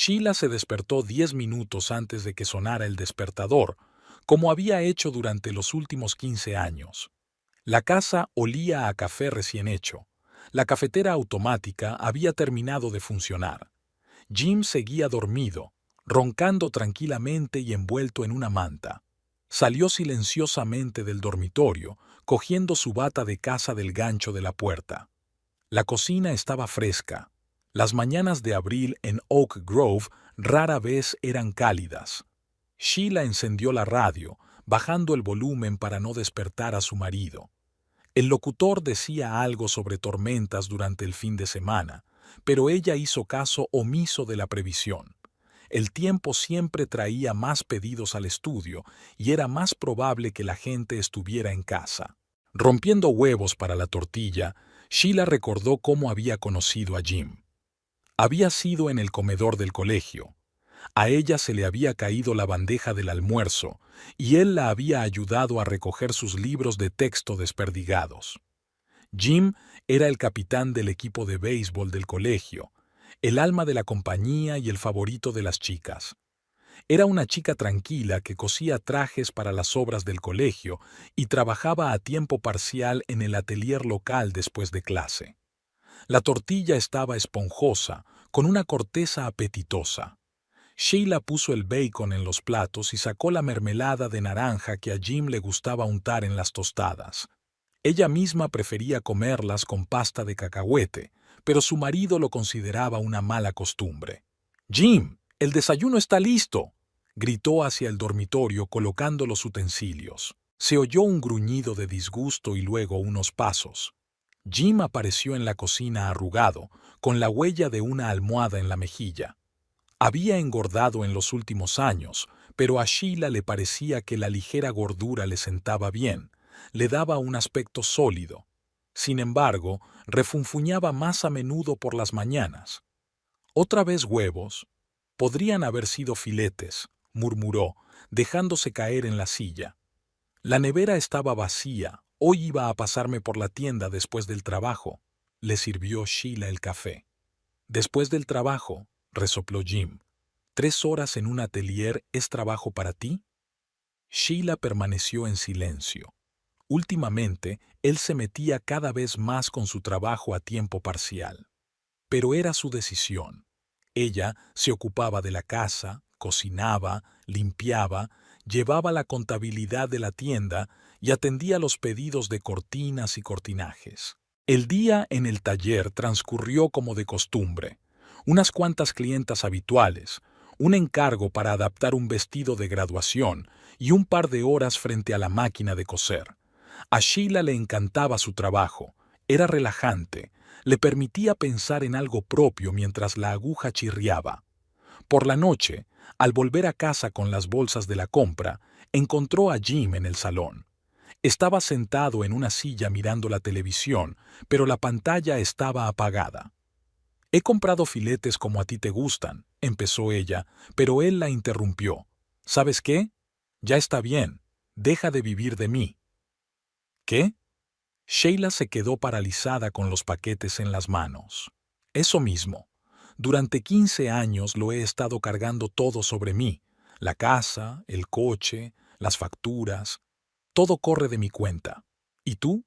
Sheila se despertó 10 minutos antes de que sonara el despertador, como había hecho durante los últimos 15 años. La casa olía a café recién hecho. La cafetera automática había terminado de funcionar. Jim seguía dormido, roncando tranquilamente y envuelto en una manta. Salió silenciosamente del dormitorio, cogiendo su bata de casa del gancho de la puerta. La cocina estaba fresca. Las mañanas de abril en Oak Grove rara vez eran cálidas. Sheila encendió la radio, bajando el volumen para no despertar a su marido. El locutor decía algo sobre tormentas durante el fin de semana, pero ella hizo caso omiso de la previsión. El tiempo siempre traía más pedidos al estudio y era más probable que la gente estuviera en casa. Rompiendo huevos para la tortilla, Sheila recordó cómo había conocido a Jim. Había sido en el comedor del colegio. A ella se le había caído la bandeja del almuerzo y él la había ayudado a recoger sus libros de texto desperdigados. Jim era el capitán del equipo de béisbol del colegio, el alma de la compañía y el favorito de las chicas. Era una chica tranquila que cosía trajes para las obras del colegio y trabajaba a tiempo parcial en el atelier local después de clase. La tortilla estaba esponjosa, con una corteza apetitosa. Sheila puso el bacon en los platos y sacó la mermelada de naranja que a Jim le gustaba untar en las tostadas. Ella misma prefería comerlas con pasta de cacahuete, pero su marido lo consideraba una mala costumbre. «Jim, el desayuno está listo», gritó hacia el dormitorio colocando los utensilios. Se oyó un gruñido de disgusto y luego unos pasos. Jim apareció en la cocina arrugado, con la huella de una almohada en la mejilla. Había engordado en los últimos años, pero a Sheila le parecía que la ligera gordura le sentaba bien, le daba un aspecto sólido. Sin embargo, refunfuñaba más a menudo por las mañanas. «¿Otra vez huevos? Podrían haber sido filetes», murmuró, dejándose caer en la silla. La nevera estaba vacía, hoy iba a pasarme por la tienda después del trabajo. Le sirvió Sheila el café. «Después del trabajo», resopló Jim. «¿3 horas en un atelier es trabajo para ti?» Sheila permaneció en silencio. Últimamente, él se metía cada vez más con su trabajo a tiempo parcial. Pero era su decisión. Ella se ocupaba de la casa, cocinaba, limpiaba, llevaba la contabilidad de la tienda y atendía los pedidos de cortinas y cortinajes. El día en el taller transcurrió como de costumbre. Unas cuantas clientas habituales, un encargo para adaptar un vestido de graduación y un par de horas frente a la máquina de coser. A Sheila le encantaba su trabajo, era relajante, le permitía pensar en algo propio mientras la aguja chirriaba. Por la noche, al volver a casa con las bolsas de la compra, encontró a Jim en el salón. Estaba sentado en una silla mirando la televisión, pero la pantalla estaba apagada. «He comprado filetes como a ti te gustan», empezó ella, pero él la interrumpió. «¿Sabes qué? Ya está bien. Deja de vivir de mí». «¿Qué?». Sheila se quedó paralizada con los paquetes en las manos. «Eso mismo. Durante 15 años lo he estado cargando todo sobre mí. La casa, el coche, las facturas. Todo corre de mi cuenta. ¿Y tú?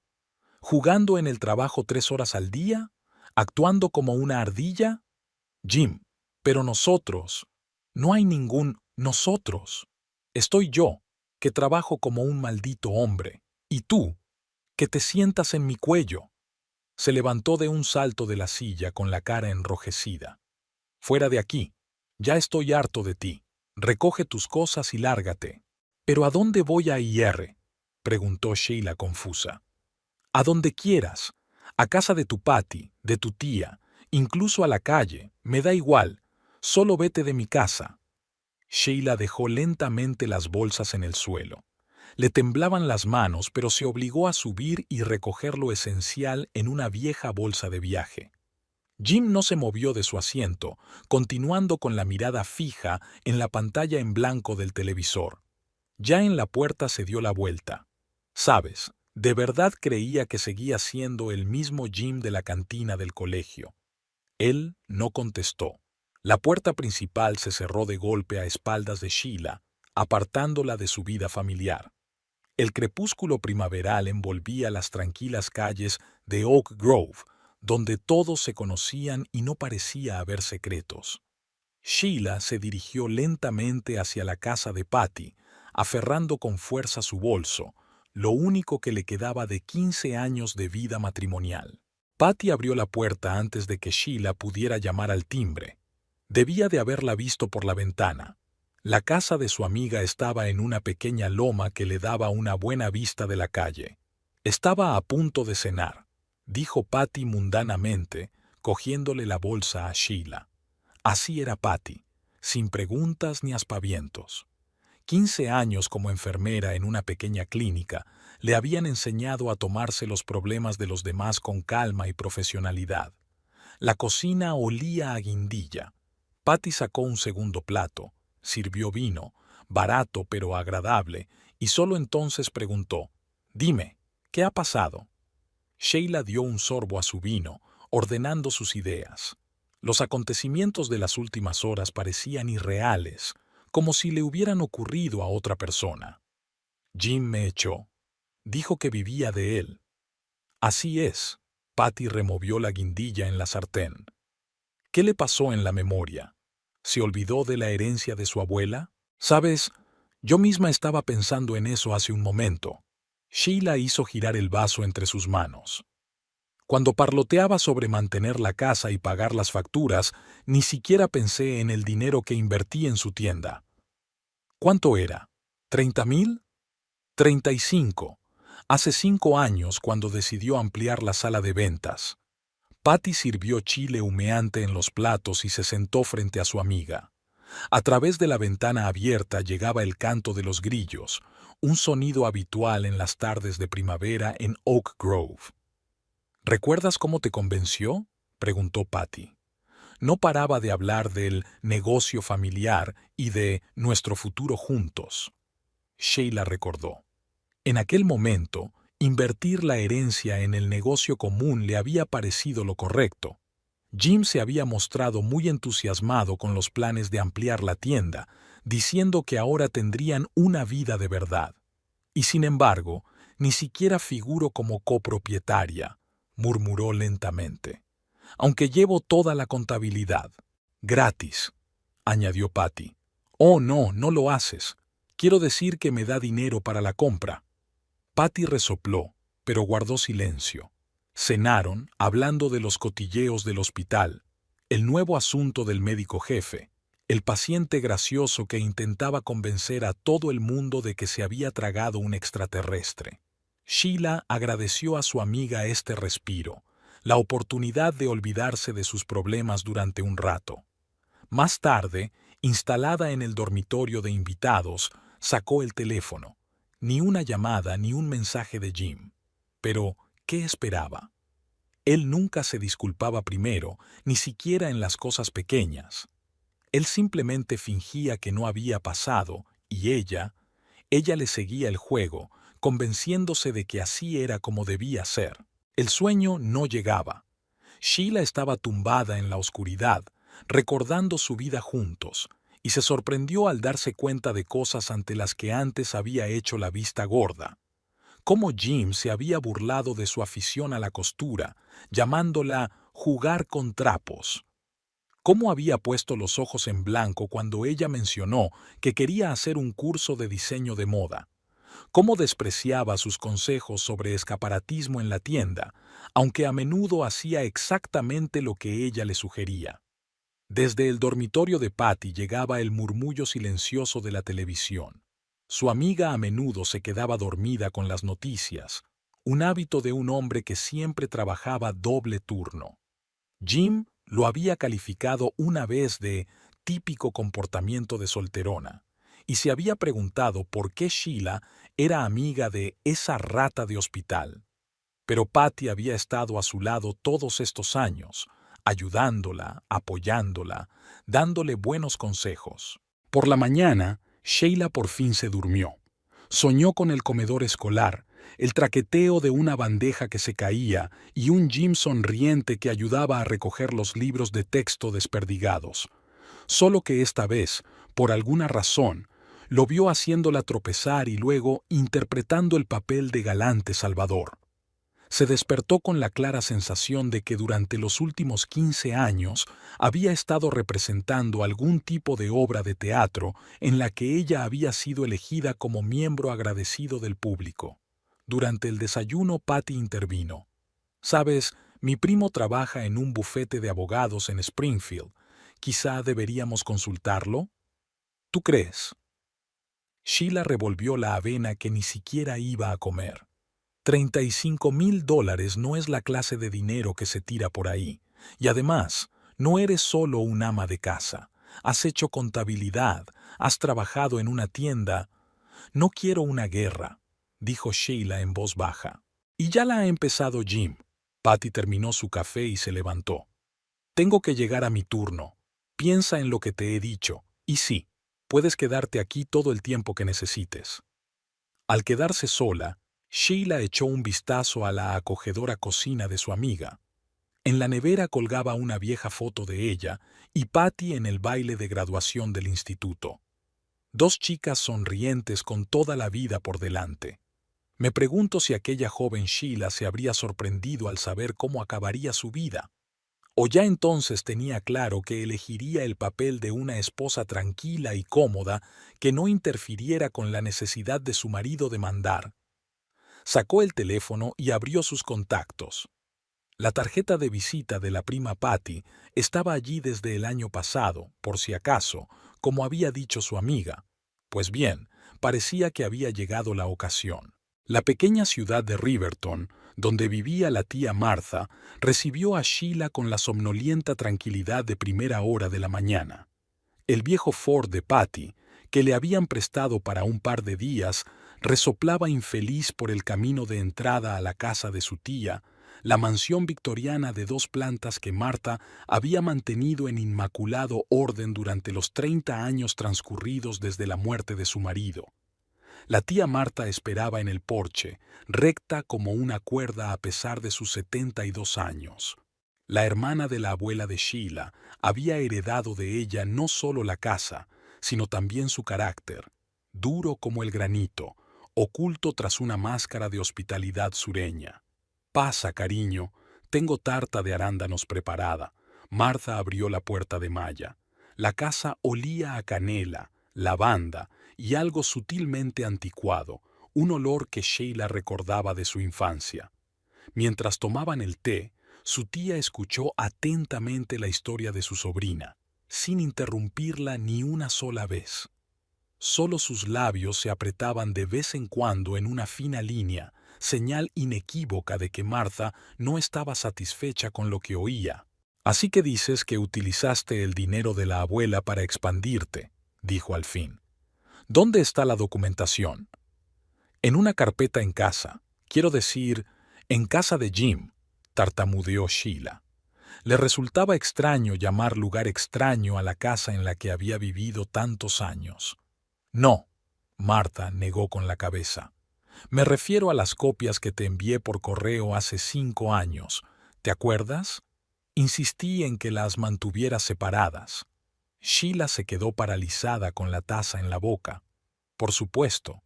¿Jugando en el trabajo 3 horas al día? ¿Actuando como una ardilla? Jim, pero nosotros. No hay ningún nosotros. Estoy yo, que trabajo como un maldito hombre. Y tú, que te sientas en mi cuello». Se levantó de un salto de la silla con la cara enrojecida. «Fuera de aquí. Ya estoy harto de ti. Recoge tus cosas y lárgate». «¿Pero a dónde voy a ir?», preguntó Sheila confusa. «A donde quieras. A casa de tu Patty, de tu tía, incluso a la calle. Me da igual. Solo vete de mi casa». Sheila dejó lentamente las bolsas en el suelo. Le temblaban las manos, pero se obligó a subir y recoger lo esencial en una vieja bolsa de viaje. Jim no se movió de su asiento, continuando con la mirada fija en la pantalla en blanco del televisor. Ya en la puerta se dio la vuelta. «Sabes, de verdad creía que seguía siendo el mismo Jim de la cantina del colegio». Él no contestó. La puerta principal se cerró de golpe a espaldas de Sheila, apartándola de su vida familiar. El crepúsculo primaveral envolvía las tranquilas calles de Oak Grove, donde todos se conocían y no parecía haber secretos. Sheila se dirigió lentamente hacia la casa de Patty, aferrando con fuerza su bolso, lo único que le quedaba de 15 años de vida matrimonial. Patty abrió la puerta antes de que Sheila pudiera llamar al timbre. Debía de haberla visto por la ventana. La casa de su amiga estaba en una pequeña loma que le daba una buena vista de la calle. Estaba a punto de cenar, dijo Patty mundanamente, cogiéndole la bolsa a Sheila. Así era Patty, sin preguntas ni aspavientos. 15 años como enfermera en una pequeña clínica le habían enseñado a tomarse los problemas de los demás con calma y profesionalidad. La cocina olía a guindilla. Patty sacó un segundo plato, sirvió vino, barato pero agradable, y solo entonces preguntó: «Dime, ¿qué ha pasado?». Sheila dio un sorbo a su vino, ordenando sus ideas. Los acontecimientos de las últimas horas parecían irreales, como si le hubieran ocurrido a otra persona. «Jim me echó. Dijo que vivía de él». «Así es». Patty removió la guindilla en la sartén. «¿Qué le pasó en la memoria? ¿Se olvidó de la herencia de su abuela? Sabes, yo misma estaba pensando en eso hace un momento». Sheila hizo girar el vaso entre sus manos. «Cuando parloteaba sobre mantener la casa y pagar las facturas, ni siquiera pensé en el dinero que invertí en su tienda». «¿Cuánto era? ¿30,000? 35. Hace 5 años cuando decidió ampliar la sala de ventas». Patty sirvió chile humeante en los platos y se sentó frente a su amiga. A través de la ventana abierta llegaba el canto de los grillos, un sonido habitual en las tardes de primavera en Oak Grove. «¿Recuerdas cómo te convenció?», preguntó Patty. No paraba de hablar del negocio familiar y de nuestro futuro juntos. Sheila recordó. En aquel momento, invertir la herencia en el negocio común le había parecido lo correcto. Jim se había mostrado muy entusiasmado con los planes de ampliar la tienda, diciendo que ahora tendrían una vida de verdad. Y sin embargo, ni siquiera figuro como copropietaria, murmuró lentamente. Aunque llevo toda la contabilidad. Gratis, añadió Patty. «Oh, no, no lo haces. Quiero decir que me da dinero para la compra». Patty resopló, pero guardó silencio. Cenaron, hablando de los cotilleos del hospital, el nuevo asunto del médico jefe, el paciente gracioso que intentaba convencer a todo el mundo de que se había tragado un extraterrestre. Sheila agradeció a su amiga este respiro, la oportunidad de olvidarse de sus problemas durante un rato. Más tarde, instalada en el dormitorio de invitados, sacó el teléfono. Ni una llamada ni un mensaje de Jim. Pero, ¿qué esperaba? Él nunca se disculpaba primero, ni siquiera en las cosas pequeñas. Él simplemente fingía que no había pasado, y ella le seguía el juego, convenciéndose de que así era como debía ser. El sueño no llegaba. Sheila estaba tumbada en la oscuridad, recordando su vida juntos, y se sorprendió al darse cuenta de cosas ante las que antes había hecho la vista gorda. Cómo Jim se había burlado de su afición a la costura, llamándola jugar con trapos. Cómo había puesto los ojos en blanco cuando ella mencionó que quería hacer un curso de diseño de moda. Cómo despreciaba sus consejos sobre escaparatismo en la tienda, aunque a menudo hacía exactamente lo que ella le sugería. Desde el dormitorio de Patty llegaba el murmullo silencioso de la televisión. Su amiga a menudo se quedaba dormida con las noticias, un hábito de un hombre que siempre trabajaba doble turno. Jim lo había calificado una vez de típico comportamiento de solterona, y se había preguntado por qué Sheila era amiga de esa rata de hospital. Pero Patty había estado a su lado todos estos años, ayudándola, apoyándola, dándole buenos consejos. Por la mañana, Sheila por fin se durmió. Soñó con el comedor escolar, el traqueteo de una bandeja que se caía y un Jim sonriente que ayudaba a recoger los libros de texto desperdigados. solo que esta vez, por alguna razón, lo vio haciéndola tropezar y luego interpretando el papel de galante salvador. Se despertó con la clara sensación de que durante los últimos 15 años había estado representando algún tipo de obra de teatro en la que ella había sido elegida como miembro agradecido del público. Durante el desayuno, Patty intervino. «Sabes, mi primo trabaja en un bufete de abogados en Springfield. ¿Quizá deberíamos consultarlo? ¿Tú crees?» Sheila revolvió la avena que ni siquiera iba a comer. $35,000 no es la clase de dinero que se tira por ahí. Y además, no eres solo un ama de casa. Has hecho contabilidad, has trabajado en una tienda. No quiero una guerra, dijo Sheila en voz baja. Y ya la ha empezado Jim. Patty terminó su café y se levantó. Tengo que llegar a mi turno. Piensa en lo que te he dicho. Y sí, puedes quedarte aquí todo el tiempo que necesites. Al quedarse sola, Sheila echó un vistazo a la acogedora cocina de su amiga. En la nevera colgaba una vieja foto de ella y Patty en el baile de graduación del instituto. Dos chicas sonrientes con toda la vida por delante. Me pregunto si aquella joven Sheila se habría sorprendido al saber cómo acabaría su vida. O ya entonces tenía claro que elegiría el papel de una esposa tranquila y cómoda que no interfiriera con la necesidad de su marido de mandar. Sacó el teléfono y abrió sus contactos. La tarjeta de visita de la prima Patty estaba allí desde el año pasado, por si acaso, como había dicho su amiga. Pues bien, parecía que había llegado la ocasión. La pequeña ciudad de Riverton, donde vivía la tía Martha, recibió a Sheila con la somnolienta tranquilidad de primera hora de la mañana. El viejo Ford de Patty, que le habían prestado para un par de días, resoplaba infeliz por el camino de entrada a la casa de su tía, la mansión victoriana de 2 plantas que Martha había mantenido en inmaculado orden durante los 30 años transcurridos desde la muerte de su marido. La tía Martha esperaba en el porche, recta como una cuerda a pesar de sus 72 años. La hermana de la abuela de Sheila había heredado de ella no solo la casa, sino también su carácter, duro como el granito, oculto tras una máscara de hospitalidad sureña. «Pasa, cariño, tengo tarta de arándanos preparada». Martha abrió la puerta de malla. La casa olía a canela, lavanda y algo sutilmente anticuado, un olor que Sheila recordaba de su infancia. Mientras tomaban el té, su tía escuchó atentamente la historia de su sobrina, sin interrumpirla ni una sola vez. Solo sus labios se apretaban de vez en cuando en una fina línea, señal inequívoca de que Martha no estaba satisfecha con lo que oía. «Así que dices que utilizaste el dinero de la abuela para expandirte», dijo al fin. «¿Dónde está la documentación?» «En una carpeta en casa. Quiero decir, en casa de Jim», tartamudeó Sheila. Le resultaba extraño llamar lugar extraño a la casa en la que había vivido tantos años. «No», Martha negó con la cabeza. «Me refiero a las copias que te envié por correo hace 5 años. ¿Te acuerdas? Insistí en que las mantuvieras separadas». Sheila se quedó paralizada con la taza en la boca. Por supuesto,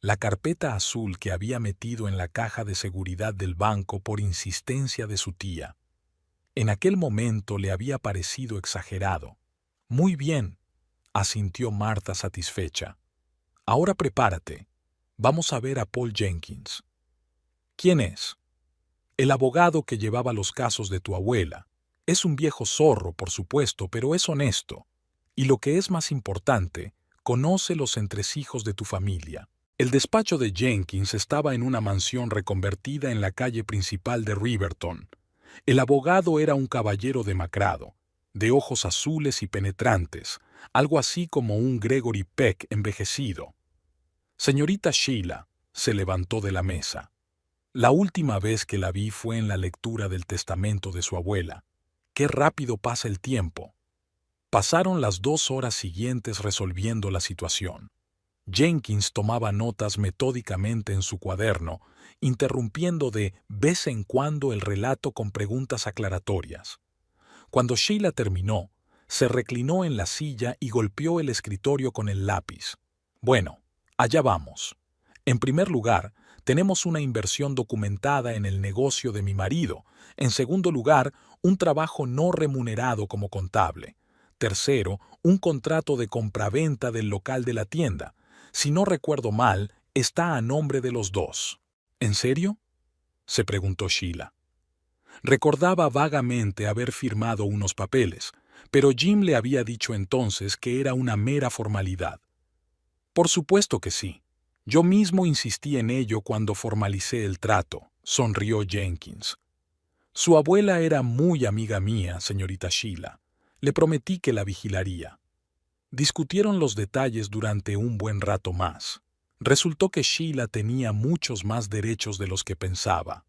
la carpeta azul que había metido en la caja de seguridad del banco por insistencia de su tía. En aquel momento le había parecido exagerado. «Muy bien», asintió Martha satisfecha. «Ahora prepárate. Vamos a ver a Paul Jenkins». «¿Quién es?» «El abogado que llevaba los casos de tu abuela. Es un viejo zorro, por supuesto, pero es honesto. Y lo que es más importante, conoce los entresijos de tu familia». El despacho de Jenkins estaba en una mansión reconvertida en la calle principal de Riverton. El abogado era un caballero demacrado, de ojos azules y penetrantes, algo así como un Gregory Peck envejecido. «Señorita Sheila», se levantó de la mesa. «La última vez que la vi fue en la lectura del testamento de su abuela. Qué rápido pasa el tiempo». Pasaron las 2 horas siguientes resolviendo la situación. Jenkins tomaba notas metódicamente en su cuaderno, interrumpiendo de vez en cuando el relato con preguntas aclaratorias. Cuando Sheila terminó, Se reclinó en la silla y golpeó el escritorio con el lápiz. Bueno, allá vamos. En primer lugar, tenemos una inversión documentada en el negocio de mi marido. En segundo lugar, un trabajo no remunerado como contable. Tercero, un contrato de compraventa del local de la tienda. Si no recuerdo mal, está a nombre de los dos. ¿En serio?, se preguntó Sheila. Recordaba vagamente haber firmado unos papeles, pero Jim le había dicho entonces que era una mera formalidad. Por supuesto que sí. Yo mismo insistí en ello cuando formalicé el trato, sonrió Jenkins. Su abuela era muy amiga mía, señorita Sheila. Le prometí que la vigilaría. Discutieron los detalles durante un buen rato más. Resultó que Sheila tenía muchos más derechos de los que pensaba.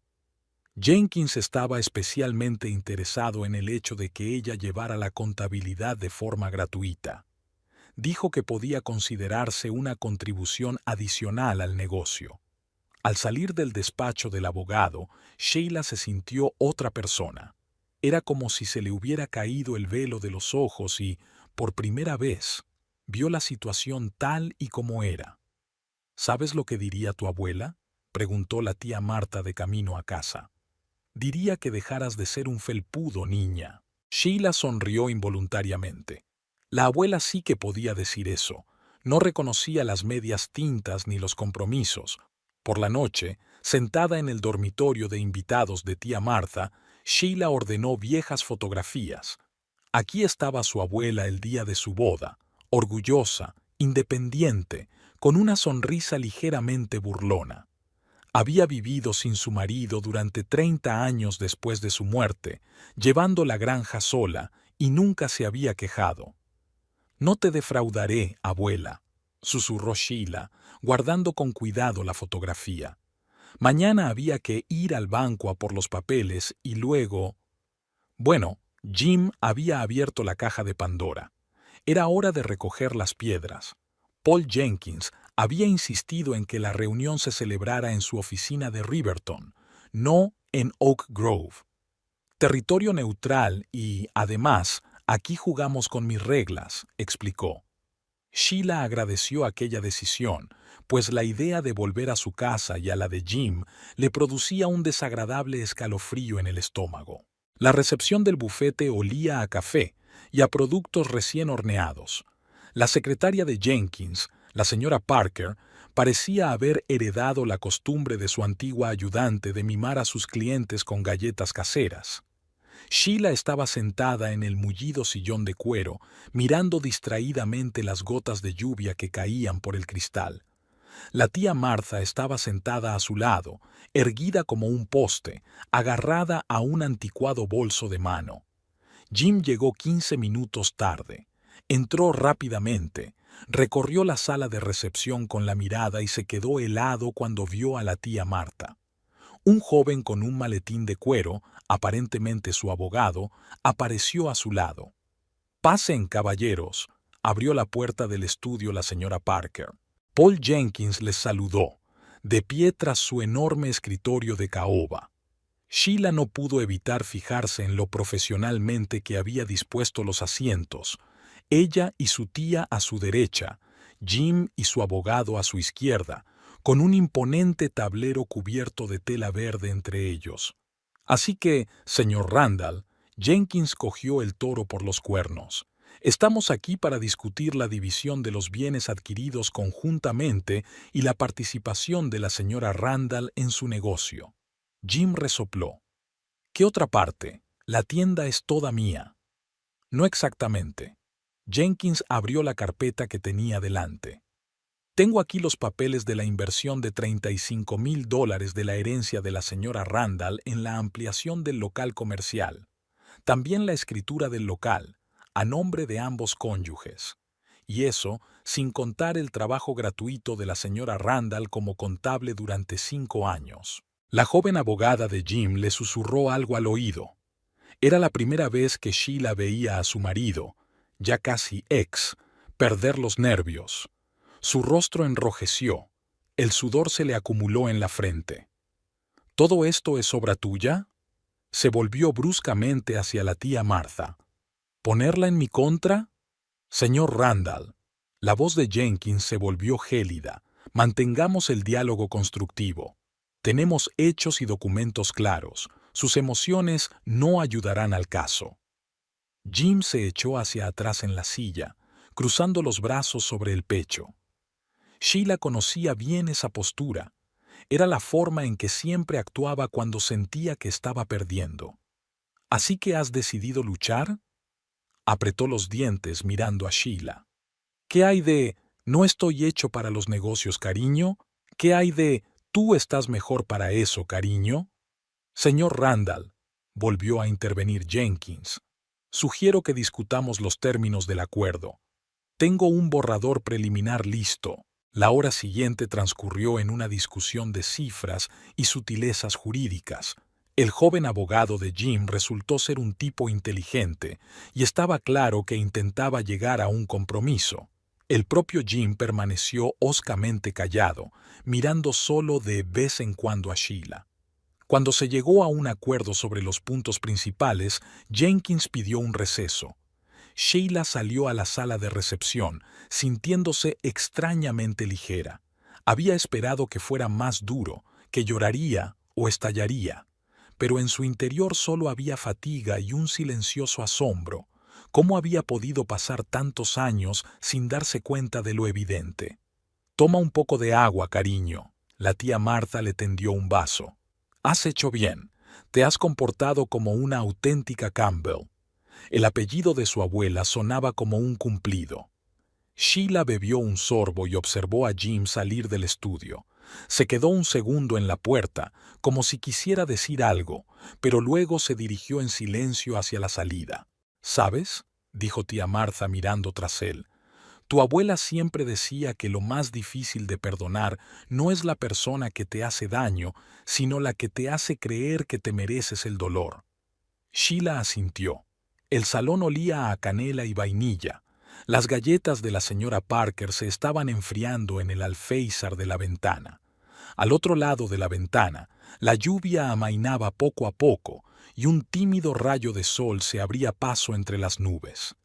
Jenkins estaba especialmente interesado en el hecho de que ella llevara la contabilidad de forma gratuita. Dijo que podía considerarse una contribución adicional al negocio. Al salir del despacho del abogado, Sheila se sintió otra persona. Era como si se le hubiera caído el velo de los ojos y, por primera vez, vio la situación tal y como era. ¿Sabes lo que diría tu abuela?, preguntó la tía Marta de camino a casa. Diría que dejaras de ser un felpudo, niña. Sheila sonrió involuntariamente. La abuela sí que podía decir eso. No reconocía las medias tintas ni los compromisos. Por la noche, sentada en el dormitorio de invitados de tía Marta, Sheila ordenó viejas fotografías. Aquí estaba su abuela el día de su boda, orgullosa, independiente, con una sonrisa ligeramente burlona. Había vivido sin su marido durante 30 años después de su muerte, llevando la granja sola, y nunca se había quejado. «No te defraudaré, abuela», susurró Sheila, guardando con cuidado la fotografía. Mañana había que ir al banco a por los papeles y luego... Bueno, Jim había abierto la caja de Pandora. Era hora de recoger las piedras. Paul Jenkins había insistido en que la reunión se celebrara en su oficina de Riverton, no en Oak Grove. Territorio neutral y, además, aquí jugamos con mis reglas, explicó. Sheila agradeció aquella decisión, pues la idea de volver a su casa y a la de Jim le producía un desagradable escalofrío en el estómago. La recepción del bufete olía a café y a productos recién horneados. La secretaria de Jenkins, la señora Parker, parecía haber heredado la costumbre de su antigua ayudante de mimar a sus clientes con galletas caseras. Sheila estaba sentada en el mullido sillón de cuero, mirando distraídamente las gotas de lluvia que caían por el cristal. La tía Martha estaba sentada a su lado, erguida como un poste, agarrada a un anticuado bolso de mano. Jim llegó 15 minutos tarde. Entró rápidamente, recorrió la sala de recepción con la mirada y se quedó helado cuando vio a la tía Martha. Un joven con un maletín de cuero, aparentemente su abogado, apareció a su lado. «Pasen, caballeros», abrió la puerta del estudio la señora Parker. Paul Jenkins les saludó, de pie tras su enorme escritorio de caoba. Sheila no pudo evitar fijarse en lo profesionalmente que había dispuesto los asientos, ella y su tía a su derecha, Jim y su abogado a su izquierda, con un imponente tablero cubierto de tela verde entre ellos. Así que, señor Randall, Jenkins cogió el toro por los cuernos. Estamos aquí para discutir la división de los bienes adquiridos conjuntamente y la participación de la señora Randall en su negocio. Jim resopló. ¿Qué otra parte? La tienda es toda mía. No exactamente. Jenkins abrió la carpeta que tenía delante. Tengo aquí los papeles de la inversión de $35,000 de la herencia de la señora Randall en la ampliación del local comercial. También la escritura del local, a nombre de ambos cónyuges. Y eso sin contar el trabajo gratuito de la señora Randall como contable durante 5 años. La joven abogada de Jim le susurró algo al oído. Era la primera vez que Sheila veía a su marido, ya casi ex, perder los nervios. Su rostro enrojeció, el sudor se le acumuló en la frente. ¿Todo esto es obra tuya?, se volvió bruscamente hacia la tía Martha. ¿Ponerla en mi contra? Señor Randall. La voz de Jenkins se volvió gélida. Mantengamos el diálogo constructivo. Tenemos hechos y documentos claros. Sus emociones no ayudarán al caso. Jim se echó hacia atrás en la silla, cruzando los brazos sobre el pecho. Sheila conocía bien esa postura. Era la forma en que siempre actuaba cuando sentía que estaba perdiendo. ¿Así que has decidido luchar? Apretó los dientes mirando a Sheila. ¿Qué hay de no estoy hecho para los negocios, cariño? ¿Qué hay de tú estás mejor para eso, cariño? Señor Randall, volvió a intervenir Jenkins, sugiero que discutamos los términos del acuerdo. Tengo un borrador preliminar listo. La hora siguiente transcurrió en una discusión de cifras y sutilezas jurídicas. El joven abogado de Jim resultó ser un tipo inteligente y estaba claro que intentaba llegar a un compromiso. El propio Jim permaneció hoscamente callado, mirando solo de vez en cuando a Sheila. Cuando se llegó a un acuerdo sobre los puntos principales, Jenkins pidió un receso. Sheila salió a la sala de recepción, sintiéndose extrañamente ligera. Había esperado que fuera más duro, que lloraría o estallaría. Pero en su interior solo había fatiga y un silencioso asombro. ¿Cómo había podido pasar tantos años sin darse cuenta de lo evidente? Toma un poco de agua, cariño. La tía Martha le tendió un vaso. Has hecho bien. Te has comportado como una auténtica Campbell. El apellido de su abuela sonaba como un cumplido. Sheila bebió un sorbo y observó a Jim salir del estudio. Se quedó un segundo en la puerta, como si quisiera decir algo, pero luego se dirigió en silencio hacia la salida. ¿Sabes?, dijo tía Martha mirando tras él. Tu abuela siempre decía que lo más difícil de perdonar no es la persona que te hace daño, sino la que te hace creer que te mereces el dolor. Sheila asintió. El salón olía a canela y vainilla. Las galletas de la señora Parker se estaban enfriando en el alféizar de la ventana. Al otro lado de la ventana, la lluvia amainaba poco a poco y un tímido rayo de sol se abría paso entre las nubes.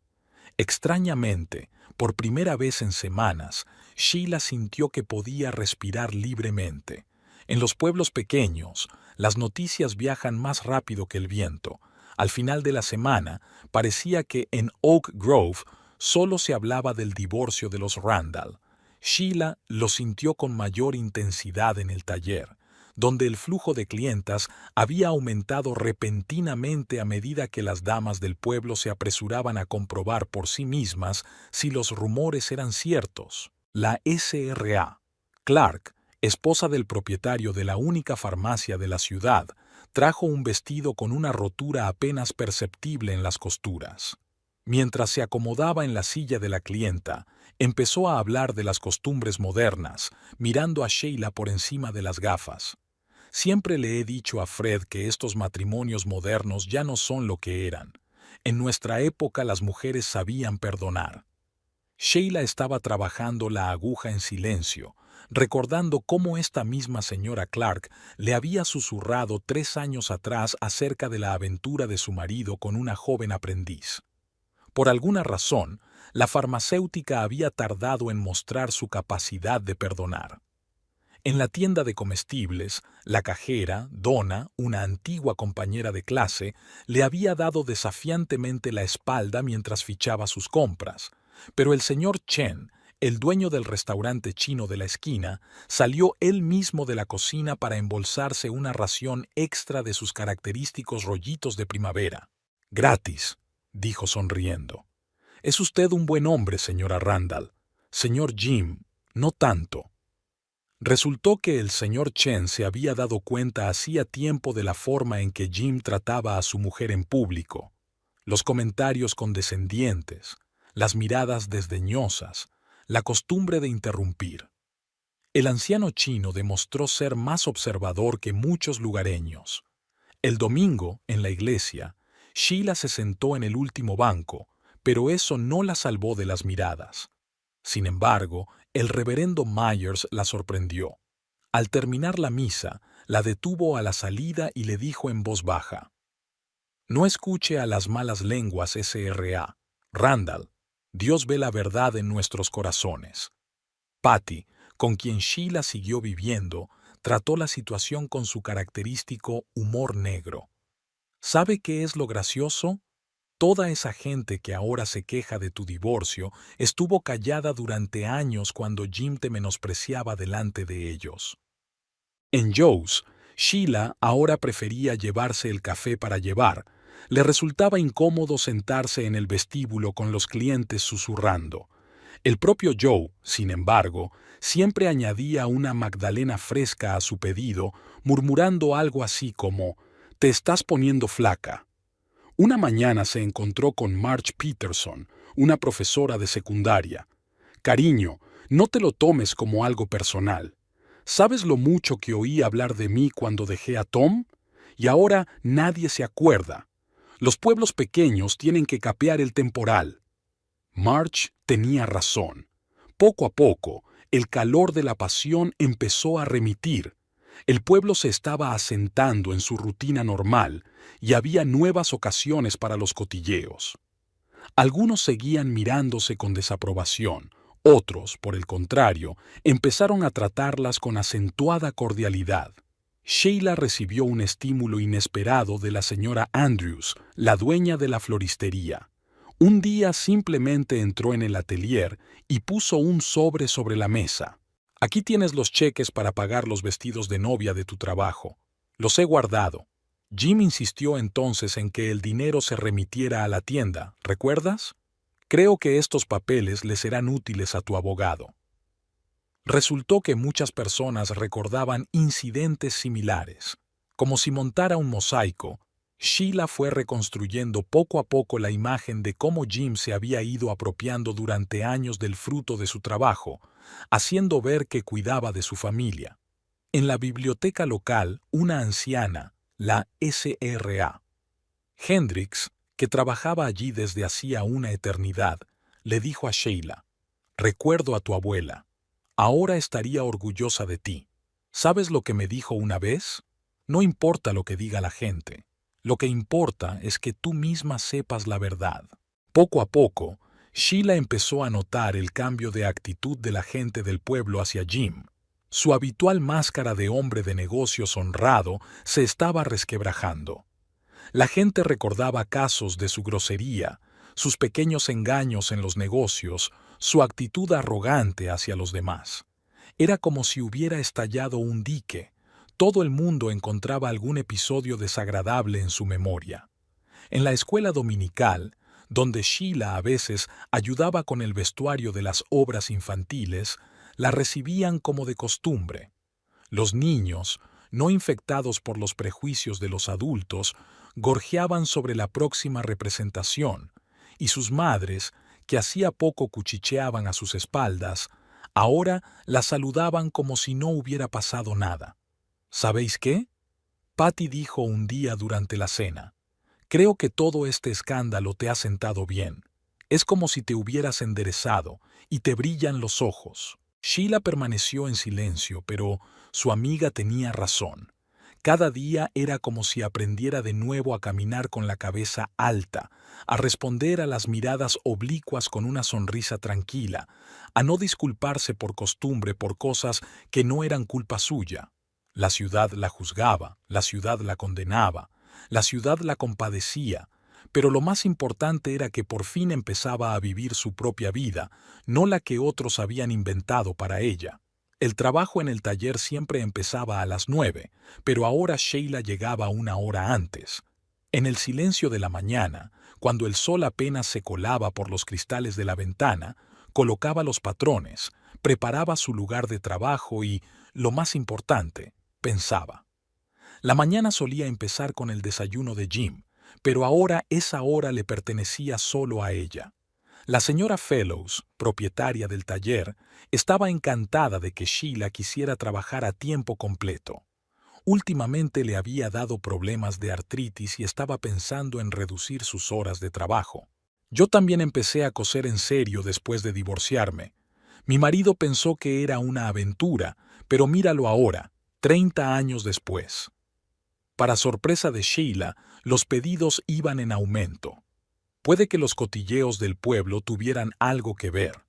Extrañamente, por primera vez en semanas, Sheila sintió que podía respirar libremente. En los pueblos pequeños, las noticias viajan más rápido que el viento. Al final de la semana, parecía que en Oak Grove solo se hablaba del divorcio de los Randall. Sheila lo sintió con mayor intensidad en el taller, donde el flujo de clientas había aumentado repentinamente a medida que las damas del pueblo se apresuraban a comprobar por sí mismas si los rumores eran ciertos. La S.R.A. Clark, esposa del propietario de la única farmacia de la ciudad, trajo un vestido con una rotura apenas perceptible en las costuras. Mientras se acomodaba en la silla de la clienta, empezó a hablar de las costumbres modernas, mirando a Sheila por encima de las gafas. Siempre le he dicho a Fred que estos matrimonios modernos ya no son lo que eran. En nuestra época las mujeres sabían perdonar. Sheila estaba trabajando la aguja en silencio, recordando cómo esta misma señora Clark le había susurrado 3 años atrás acerca de la aventura de su marido con una joven aprendiz. Por alguna razón, la farmacéutica había tardado en mostrar su capacidad de perdonar. En la tienda de comestibles, la cajera, Donna, una antigua compañera de clase, le había dado desafiantemente la espalda mientras fichaba sus compras, pero el señor Chen, el dueño del restaurante chino de la esquina, salió él mismo de la cocina para embolsarse una ración extra de sus característicos rollitos de primavera. «Gratis», dijo sonriendo. «Es usted un buen hombre, señora Randall. Señor Jim, no tanto». Resultó que el señor Chen se había dado cuenta hacía tiempo de la forma en que Jim trataba a su mujer en público. Los comentarios condescendientes, las miradas desdeñosas, la costumbre de interrumpir. El anciano chino demostró ser más observador que muchos lugareños. El domingo, en la iglesia, Sheila se sentó en el último banco, pero eso no la salvó de las miradas. Sin embargo, el reverendo Myers la sorprendió. Al terminar la misa, la detuvo a la salida y le dijo en voz baja: No escuche a las malas lenguas SRA. Randall, Dios ve la verdad en nuestros corazones. Patty, con quien Sheila siguió viviendo, trató la situación con su característico humor negro. ¿Sabe qué es lo gracioso? Toda esa gente que ahora se queja de tu divorcio estuvo callada durante años cuando Jim te menospreciaba delante de ellos. En Joe's, Sheila ahora prefería llevarse el café para llevar. Le resultaba incómodo sentarse en el vestíbulo con los clientes susurrando. El propio Joe, sin embargo, siempre añadía una magdalena fresca a su pedido, murmurando algo así como, «Te estás poniendo flaca». Una mañana se encontró con Marge Peterson, una profesora de secundaria. «Cariño, no te lo tomes como algo personal. ¿Sabes lo mucho que oí hablar de mí cuando dejé a Tom? Y ahora nadie se acuerda. Los pueblos pequeños tienen que capear el temporal». Marge tenía razón. Poco a poco, el calor de la pasión empezó a remitir. El pueblo se estaba asentando en su rutina normal y había nuevas ocasiones para los cotilleos. Algunos seguían mirándose con desaprobación, otros, por el contrario, empezaron a tratarlas con acentuada cordialidad. Sheila recibió un estímulo inesperado de la señora Andrews, la dueña de la floristería. Un día simplemente entró en el atelier y puso un sobre la mesa. «Aquí tienes los cheques para pagar los vestidos de novia de tu trabajo. Los he guardado». Jim insistió entonces en que el dinero se remitiera a la tienda, ¿recuerdas? «Creo que estos papeles le serán útiles a tu abogado». Resultó que muchas personas recordaban incidentes similares. Como si montara un mosaico, Sheila fue reconstruyendo poco a poco la imagen de cómo Jim se había ido apropiando durante años del fruto de su trabajo, haciendo ver que cuidaba de su familia. En la biblioteca local, una anciana, la SRA. Hendrix, que trabajaba allí desde hacía una eternidad, le dijo a Sheila, «Recuerdo a tu abuela. Ahora estaría orgullosa de ti. ¿Sabes lo que me dijo una vez? No importa lo que diga la gente. Lo que importa es que tú misma sepas la verdad». Poco a poco, Sheila empezó a notar el cambio de actitud de la gente del pueblo hacia Jim. Su habitual máscara de hombre de negocios honrado se estaba resquebrajando. La gente recordaba casos de su grosería, sus pequeños engaños en los negocios, su actitud arrogante hacia los demás. Era como si hubiera estallado un dique. Todo el mundo encontraba algún episodio desagradable en su memoria. En la escuela dominical, donde Sheila a veces ayudaba con el vestuario de las obras infantiles, la recibían como de costumbre. Los niños, no infectados por los prejuicios de los adultos, gorjeaban sobre la próxima representación, y sus madres, que hacía poco cuchicheaban a sus espaldas, ahora la saludaban como si no hubiera pasado nada. ¿Sabéis qué? Patty dijo un día durante la cena, «Creo que todo este escándalo te ha sentado bien. Es como si te hubieras enderezado y te brillan los ojos». Sheila permaneció en silencio, pero su amiga tenía razón. Cada día era como si aprendiera de nuevo a caminar con la cabeza alta, a responder a las miradas oblicuas con una sonrisa tranquila, a no disculparse por costumbre por cosas que no eran culpa suya. La ciudad la juzgaba, la ciudad la condenaba, la ciudad la compadecía, pero lo más importante era que por fin empezaba a vivir su propia vida, no la que otros habían inventado para ella. El trabajo en el taller siempre empezaba a las 9, pero ahora Sheila llegaba una hora antes. En el silencio de la mañana, cuando el sol apenas se colaba por los cristales de la ventana, colocaba los patrones, preparaba su lugar de trabajo y, lo más importante, pensaba. La mañana solía empezar con el desayuno de Jim, pero ahora esa hora le pertenecía solo a ella. La señora Fellows, propietaria del taller, estaba encantada de que Sheila quisiera trabajar a tiempo completo. Últimamente le había dado problemas de artritis y estaba pensando en reducir sus horas de trabajo. «Yo también empecé a coser en serio después de divorciarme. Mi marido pensó que era una aventura, pero míralo ahora, 30 años después». Para sorpresa de Sheila, los pedidos iban en aumento. Puede que los cotilleos del pueblo tuvieran algo que ver.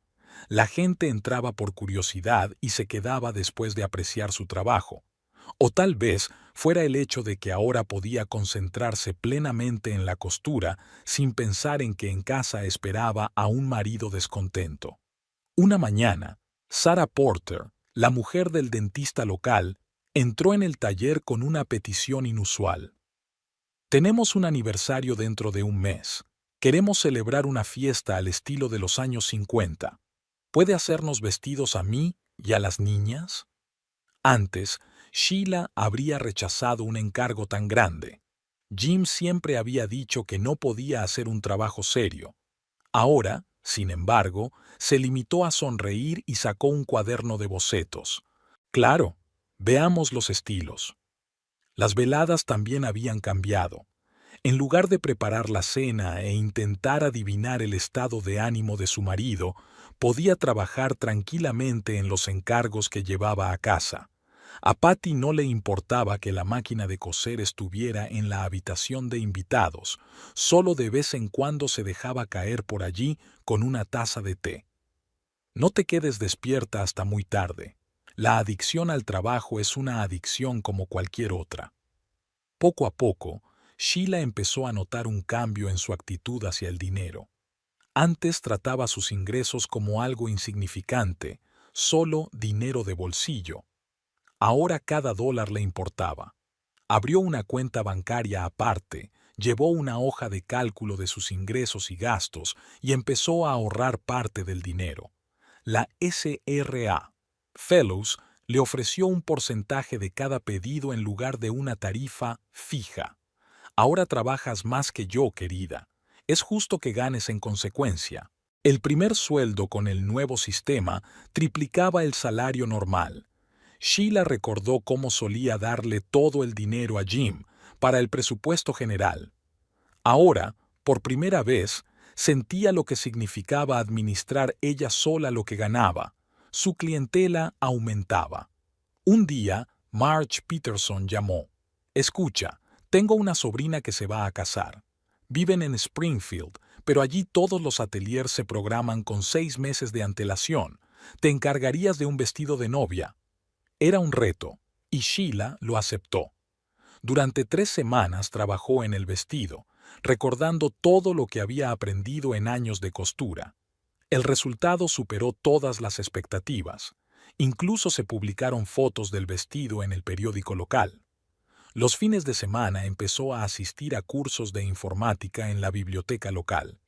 La gente entraba por curiosidad y se quedaba después de apreciar su trabajo. O tal vez fuera el hecho de que ahora podía concentrarse plenamente en la costura sin pensar en que en casa esperaba a un marido descontento. Una mañana, Sarah Porter, la mujer del dentista local, entró en el taller con una petición inusual. Tenemos un aniversario dentro de un mes. Queremos celebrar una fiesta al estilo de los años 50. ¿Puede hacernos vestidos a mí y a las niñas? Antes, Sheila habría rechazado un encargo tan grande. Jim siempre había dicho que no podía hacer un trabajo serio. Ahora, sin embargo, se limitó a sonreír y sacó un cuaderno de bocetos. Claro, veamos los estilos. Las veladas también habían cambiado. En lugar de preparar la cena e intentar adivinar el estado de ánimo de su marido, podía trabajar tranquilamente en los encargos que llevaba a casa. A Patty no le importaba que la máquina de coser estuviera en la habitación de invitados, solo de vez en cuando se dejaba caer por allí con una taza de té. No te quedes despierta hasta muy tarde. La adicción al trabajo es una adicción como cualquier otra. Poco a poco, Sheila empezó a notar un cambio en su actitud hacia el dinero. Antes trataba sus ingresos como algo insignificante, solo dinero de bolsillo. Ahora cada dólar le importaba. Abrió una cuenta bancaria aparte, llevó una hoja de cálculo de sus ingresos y gastos y empezó a ahorrar parte del dinero. La SRA, Fellows, le ofreció un porcentaje de cada pedido en lugar de una tarifa fija. Ahora trabajas más que yo, querida. Es justo que ganes en consecuencia. El primer sueldo con el nuevo sistema triplicaba el salario normal. Sheila recordó cómo solía darle todo el dinero a Jim para el presupuesto general. Ahora, por primera vez, sentía lo que significaba administrar ella sola lo que ganaba. Su clientela aumentaba. Un día, Marge Peterson llamó. Escucha, tengo una sobrina que se va a casar. Viven en Springfield, pero allí todos los ateliers se programan con 6 meses de antelación. ¿Te encargarías de un vestido de novia? Era un reto, y Sheila lo aceptó. Durante 3 semanas trabajó en el vestido, recordando todo lo que había aprendido en años de costura. El resultado superó todas las expectativas. Incluso se publicaron fotos del vestido en el periódico local. Los fines de semana empezó a asistir a cursos de informática en la biblioteca local.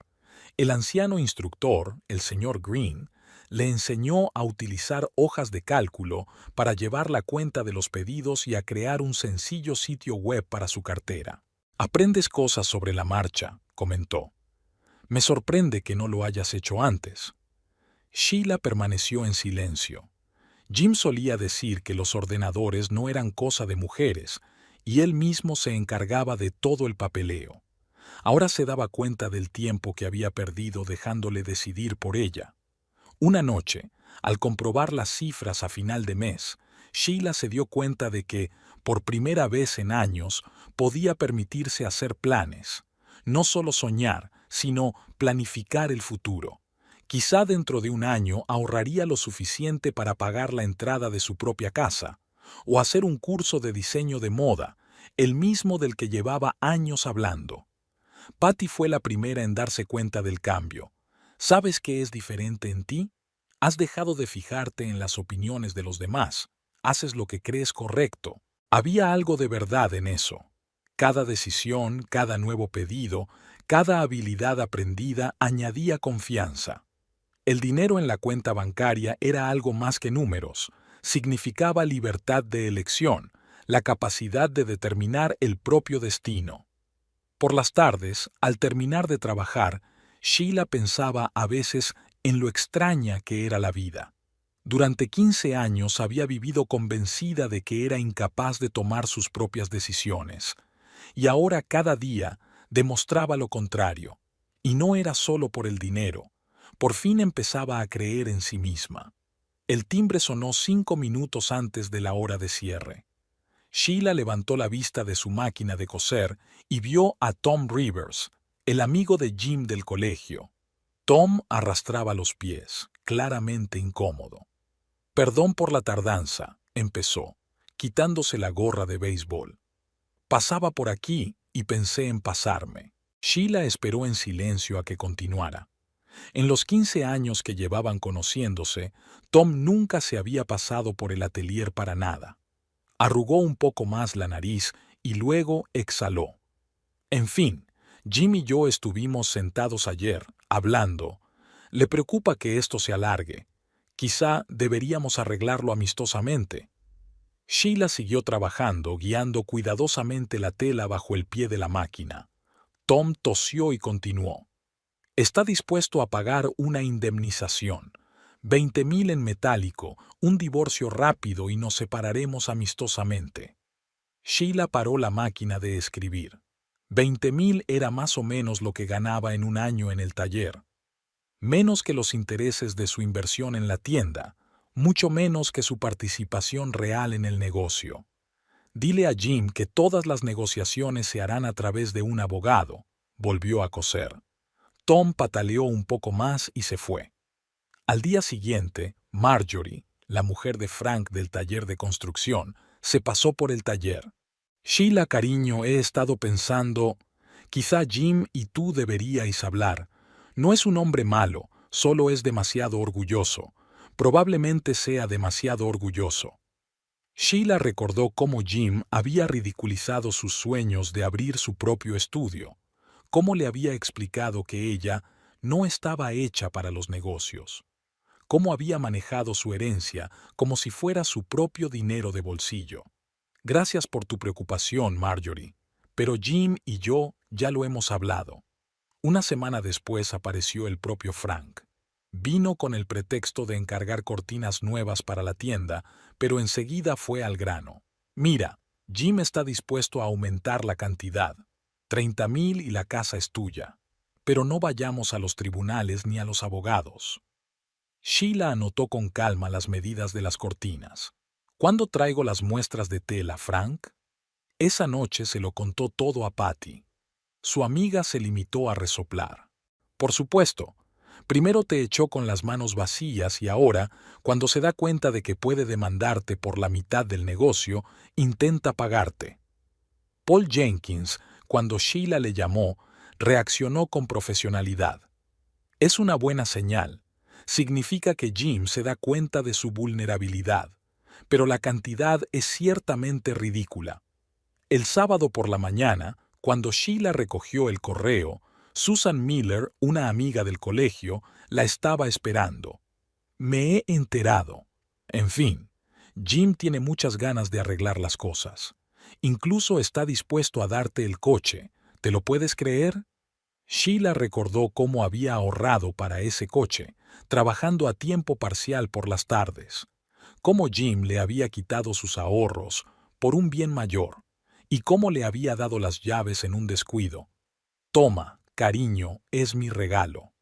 El anciano instructor, el señor Green, le enseñó a utilizar hojas de cálculo para llevar la cuenta de los pedidos y a crear un sencillo sitio web para su cartera. Aprendes cosas sobre la marcha, comentó. Me sorprende que no lo hayas hecho antes. Sheila permaneció en silencio. Jim solía decir que los ordenadores no eran cosa de mujeres, y él mismo se encargaba de todo el papeleo. Ahora se daba cuenta del tiempo que había perdido dejándole decidir por ella. Una noche, al comprobar las cifras a final de mes, Sheila se dio cuenta de que, por primera vez en años, podía permitirse hacer planes. No solo soñar, sino planificar el futuro. Quizá dentro de un año ahorraría lo suficiente para pagar la entrada de su propia casa, o hacer un curso de diseño de moda, el mismo del que llevaba años hablando. Patty fue la primera en darse cuenta del cambio. ¿Sabes qué es diferente en ti? Has dejado de fijarte en las opiniones de los demás. Haces lo que crees correcto. Había algo de verdad en eso. Cada decisión, cada nuevo pedido, cada habilidad aprendida añadía confianza. El dinero en la cuenta bancaria era algo más que números. Significaba libertad de elección, la capacidad de determinar el propio destino. Por las tardes, al terminar de trabajar, Sheila pensaba a veces en lo extraña que era la vida. Durante 15 años había vivido convencida de que era incapaz de tomar sus propias decisiones, y ahora cada día demostraba lo contrario. Y no era solo por el dinero. Por fin empezaba a creer en sí misma. El timbre sonó 5 minutos antes de la hora de cierre. Sheila levantó la vista de su máquina de coser y vio a Tom Rivers, el amigo de Jim del colegio. Tom arrastraba los pies, claramente incómodo. «Perdón por la tardanza», empezó, quitándose la gorra de béisbol. «Pasaba por aquí y pensé en pasarme». Sheila esperó en silencio a que continuara. En los 15 años que llevaban conociéndose, Tom nunca se había pasado por el atelier para nada. Arrugó un poco más la nariz y luego exhaló. «En fin, Jim y yo estuvimos sentados ayer, hablando. Le preocupa que esto se alargue. Quizá deberíamos arreglarlo amistosamente». Sheila siguió trabajando, guiando cuidadosamente la tela bajo el pie de la máquina. Tom tosió y continuó. «Está dispuesto a pagar una indemnización. 20,000 en metálico, un divorcio rápido y nos separaremos amistosamente». Sheila paró la máquina de escribir. 20,000 era más o menos lo que ganaba en un año en el taller. Menos que los intereses de su inversión en la tienda, mucho menos que su participación real en el negocio. «Dile a Jim que todas las negociaciones se harán a través de un abogado», volvió a coser. Tom pataleó un poco más y se fue. Al día siguiente, Marjorie, la mujer de Frank del taller de construcción, se pasó por el taller. «Sheila, cariño, he estado pensando, quizá Jim y tú deberíais hablar. No es un hombre malo, solo es demasiado orgulloso. Probablemente sea demasiado orgulloso». Sheila recordó cómo Jim había ridiculizado sus sueños de abrir su propio estudio, cómo le había explicado que ella no estaba hecha para los negocios, cómo había manejado su herencia como si fuera su propio dinero de bolsillo. «Gracias por tu preocupación, Marjorie, pero Jim y yo ya lo hemos hablado». Una semana después apareció el propio Frank. Vino con el pretexto de encargar cortinas nuevas para la tienda, pero enseguida fue al grano. «Mira, Jim está dispuesto a aumentar la cantidad. 30,000 y la casa es tuya. Pero no vayamos a los tribunales ni a los abogados». Sheila anotó con calma las medidas de las cortinas. «¿Cuándo traigo las muestras de tela, Frank?». Esa noche se lo contó todo a Patty. Su amiga se limitó a resoplar. «Por supuesto. Primero te echó con las manos vacías y ahora, cuando se da cuenta de que puede demandarte por la mitad del negocio, intenta pagarte». Paul Jenkins, cuando Sheila le llamó, reaccionó con profesionalidad. «Es una buena señal. Significa que Jim se da cuenta de su vulnerabilidad, pero la cantidad es ciertamente ridícula». El sábado por la mañana, cuando Sheila recogió el correo, Susan Miller, una amiga del colegio, la estaba esperando. «Me he enterado. En fin, Jim tiene muchas ganas de arreglar las cosas. Incluso está dispuesto a darte el coche. ¿Te lo puedes creer?». Sheila recordó cómo había ahorrado para ese coche, trabajando a tiempo parcial por las tardes. Cómo Jim le había quitado sus ahorros por un bien mayor, y cómo le había dado las llaves en un descuido. «Toma, cariño, es mi regalo.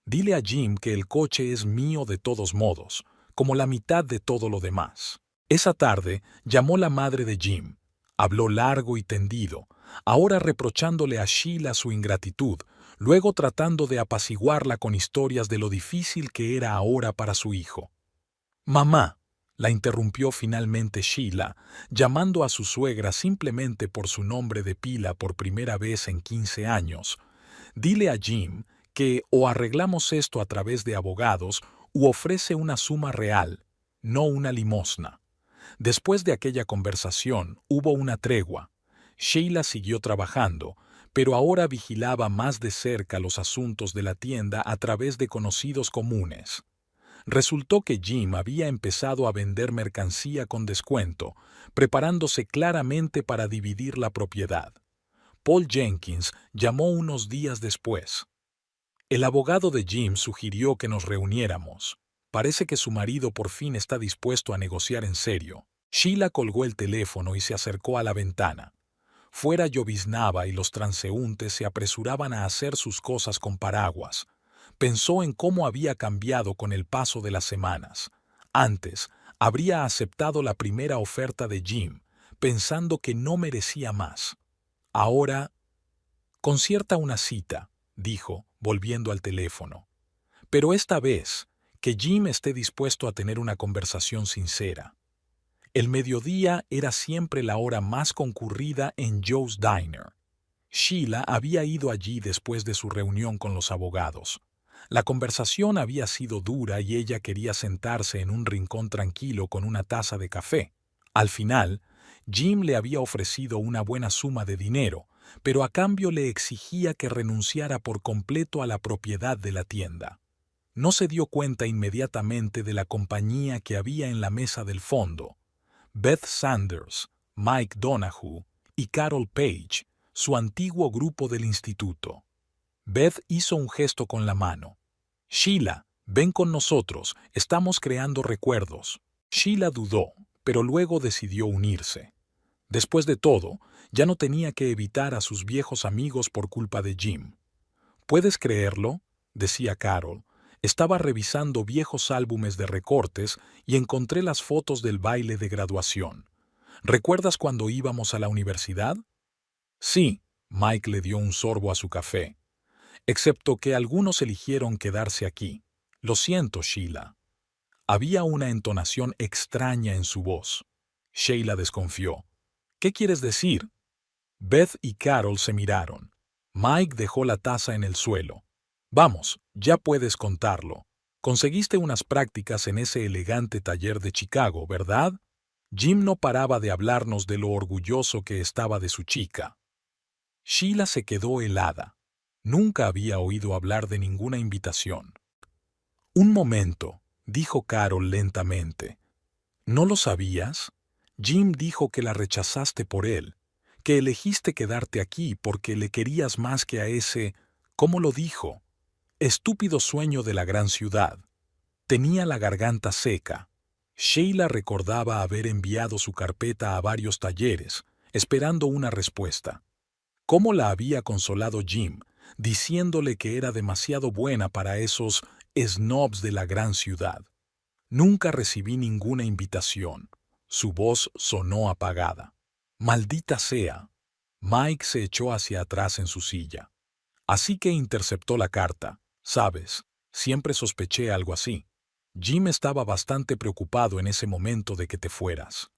Dile a Jim que el coche es mío de todos modos, como la mitad de todo lo demás». Esa tarde llamó la madre de Jim. Habló largo y tendido, ahora reprochándole a Sheila su ingratitud, luego tratando de apaciguarla con historias de lo difícil que era ahora para su hijo. «Mamá», la interrumpió finalmente Sheila, llamando a su suegra simplemente por su nombre de pila por primera vez en 15 años. «Dile a Jim que o arreglamos esto a través de abogados u ofrece una suma real, no una limosna». Después de aquella conversación hubo una tregua. Sheila siguió trabajando, pero ahora vigilaba más de cerca los asuntos de la tienda a través de conocidos comunes. Resultó que Jim había empezado a vender mercancía con descuento, preparándose claramente para dividir la propiedad. Paul Jenkins llamó unos días después. «El abogado de Jim sugirió que nos reuniéramos. Parece que su marido por fin está dispuesto a negociar en serio». Sheila colgó el teléfono y se acercó a la ventana. Fuera lloviznaba y los transeúntes se apresuraban a hacer sus cosas con paraguas. Pensó en cómo había cambiado con el paso de las semanas. Antes, habría aceptado la primera oferta de Jim, pensando que no merecía más. Ahora, concierta una cita, dijo, volviendo al teléfono. Pero esta vez, que Jim esté dispuesto a tener una conversación sincera. El mediodía era siempre la hora más concurrida en Joe's Diner. Sheila había ido allí después de su reunión con los abogados. La conversación había sido dura y ella quería sentarse en un rincón tranquilo con una taza de café. Al final, Jim le había ofrecido una buena suma de dinero, pero a cambio le exigía que renunciara por completo a la propiedad de la tienda. No se dio cuenta inmediatamente de la compañía que había en la mesa del fondo. Beth Sanders, Mike Donahue y Carol Page, su antiguo grupo del instituto. Beth hizo un gesto con la mano. Sheila, ven con nosotros, estamos creando recuerdos. Sheila dudó, pero luego decidió unirse. Después de todo, ya no tenía que evitar a sus viejos amigos por culpa de Jim. ¿Puedes creerlo?, decía Carol. Estaba revisando viejos álbumes de recortes y encontré las fotos del baile de graduación. ¿Recuerdas cuando íbamos a la universidad? Sí, Mike le dio un sorbo a su café. Excepto que algunos eligieron quedarse aquí. Lo siento, Sheila. Había una entonación extraña en su voz. Sheila desconfió. ¿Qué quieres decir? Beth y Carol se miraron. Mike dejó la taza en el suelo. Vamos, ya puedes contarlo. Conseguiste unas prácticas en ese elegante taller de Chicago, ¿verdad? Jim no paraba de hablarnos de lo orgulloso que estaba de su chica. Sheila se quedó helada. Nunca había oído hablar de ninguna invitación. Un momento, dijo Carol lentamente. ¿No lo sabías? Jim dijo que la rechazaste por él, que elegiste quedarte aquí porque le querías más que a ese, ¿cómo lo dijo? Estúpido sueño de la gran ciudad. Tenía la garganta seca. Sheila recordaba haber enviado su carpeta a varios talleres, esperando una respuesta. ¿Cómo la había consolado Jim, diciéndole que era demasiado buena para esos snobs de la gran ciudad? Nunca recibí ninguna invitación. Su voz sonó apagada. Maldita sea. Mike se echó hacia atrás en su silla. Así que interceptó la carta. Sabes, siempre sospeché algo así. Jim estaba bastante preocupado en ese momento de que te fueras.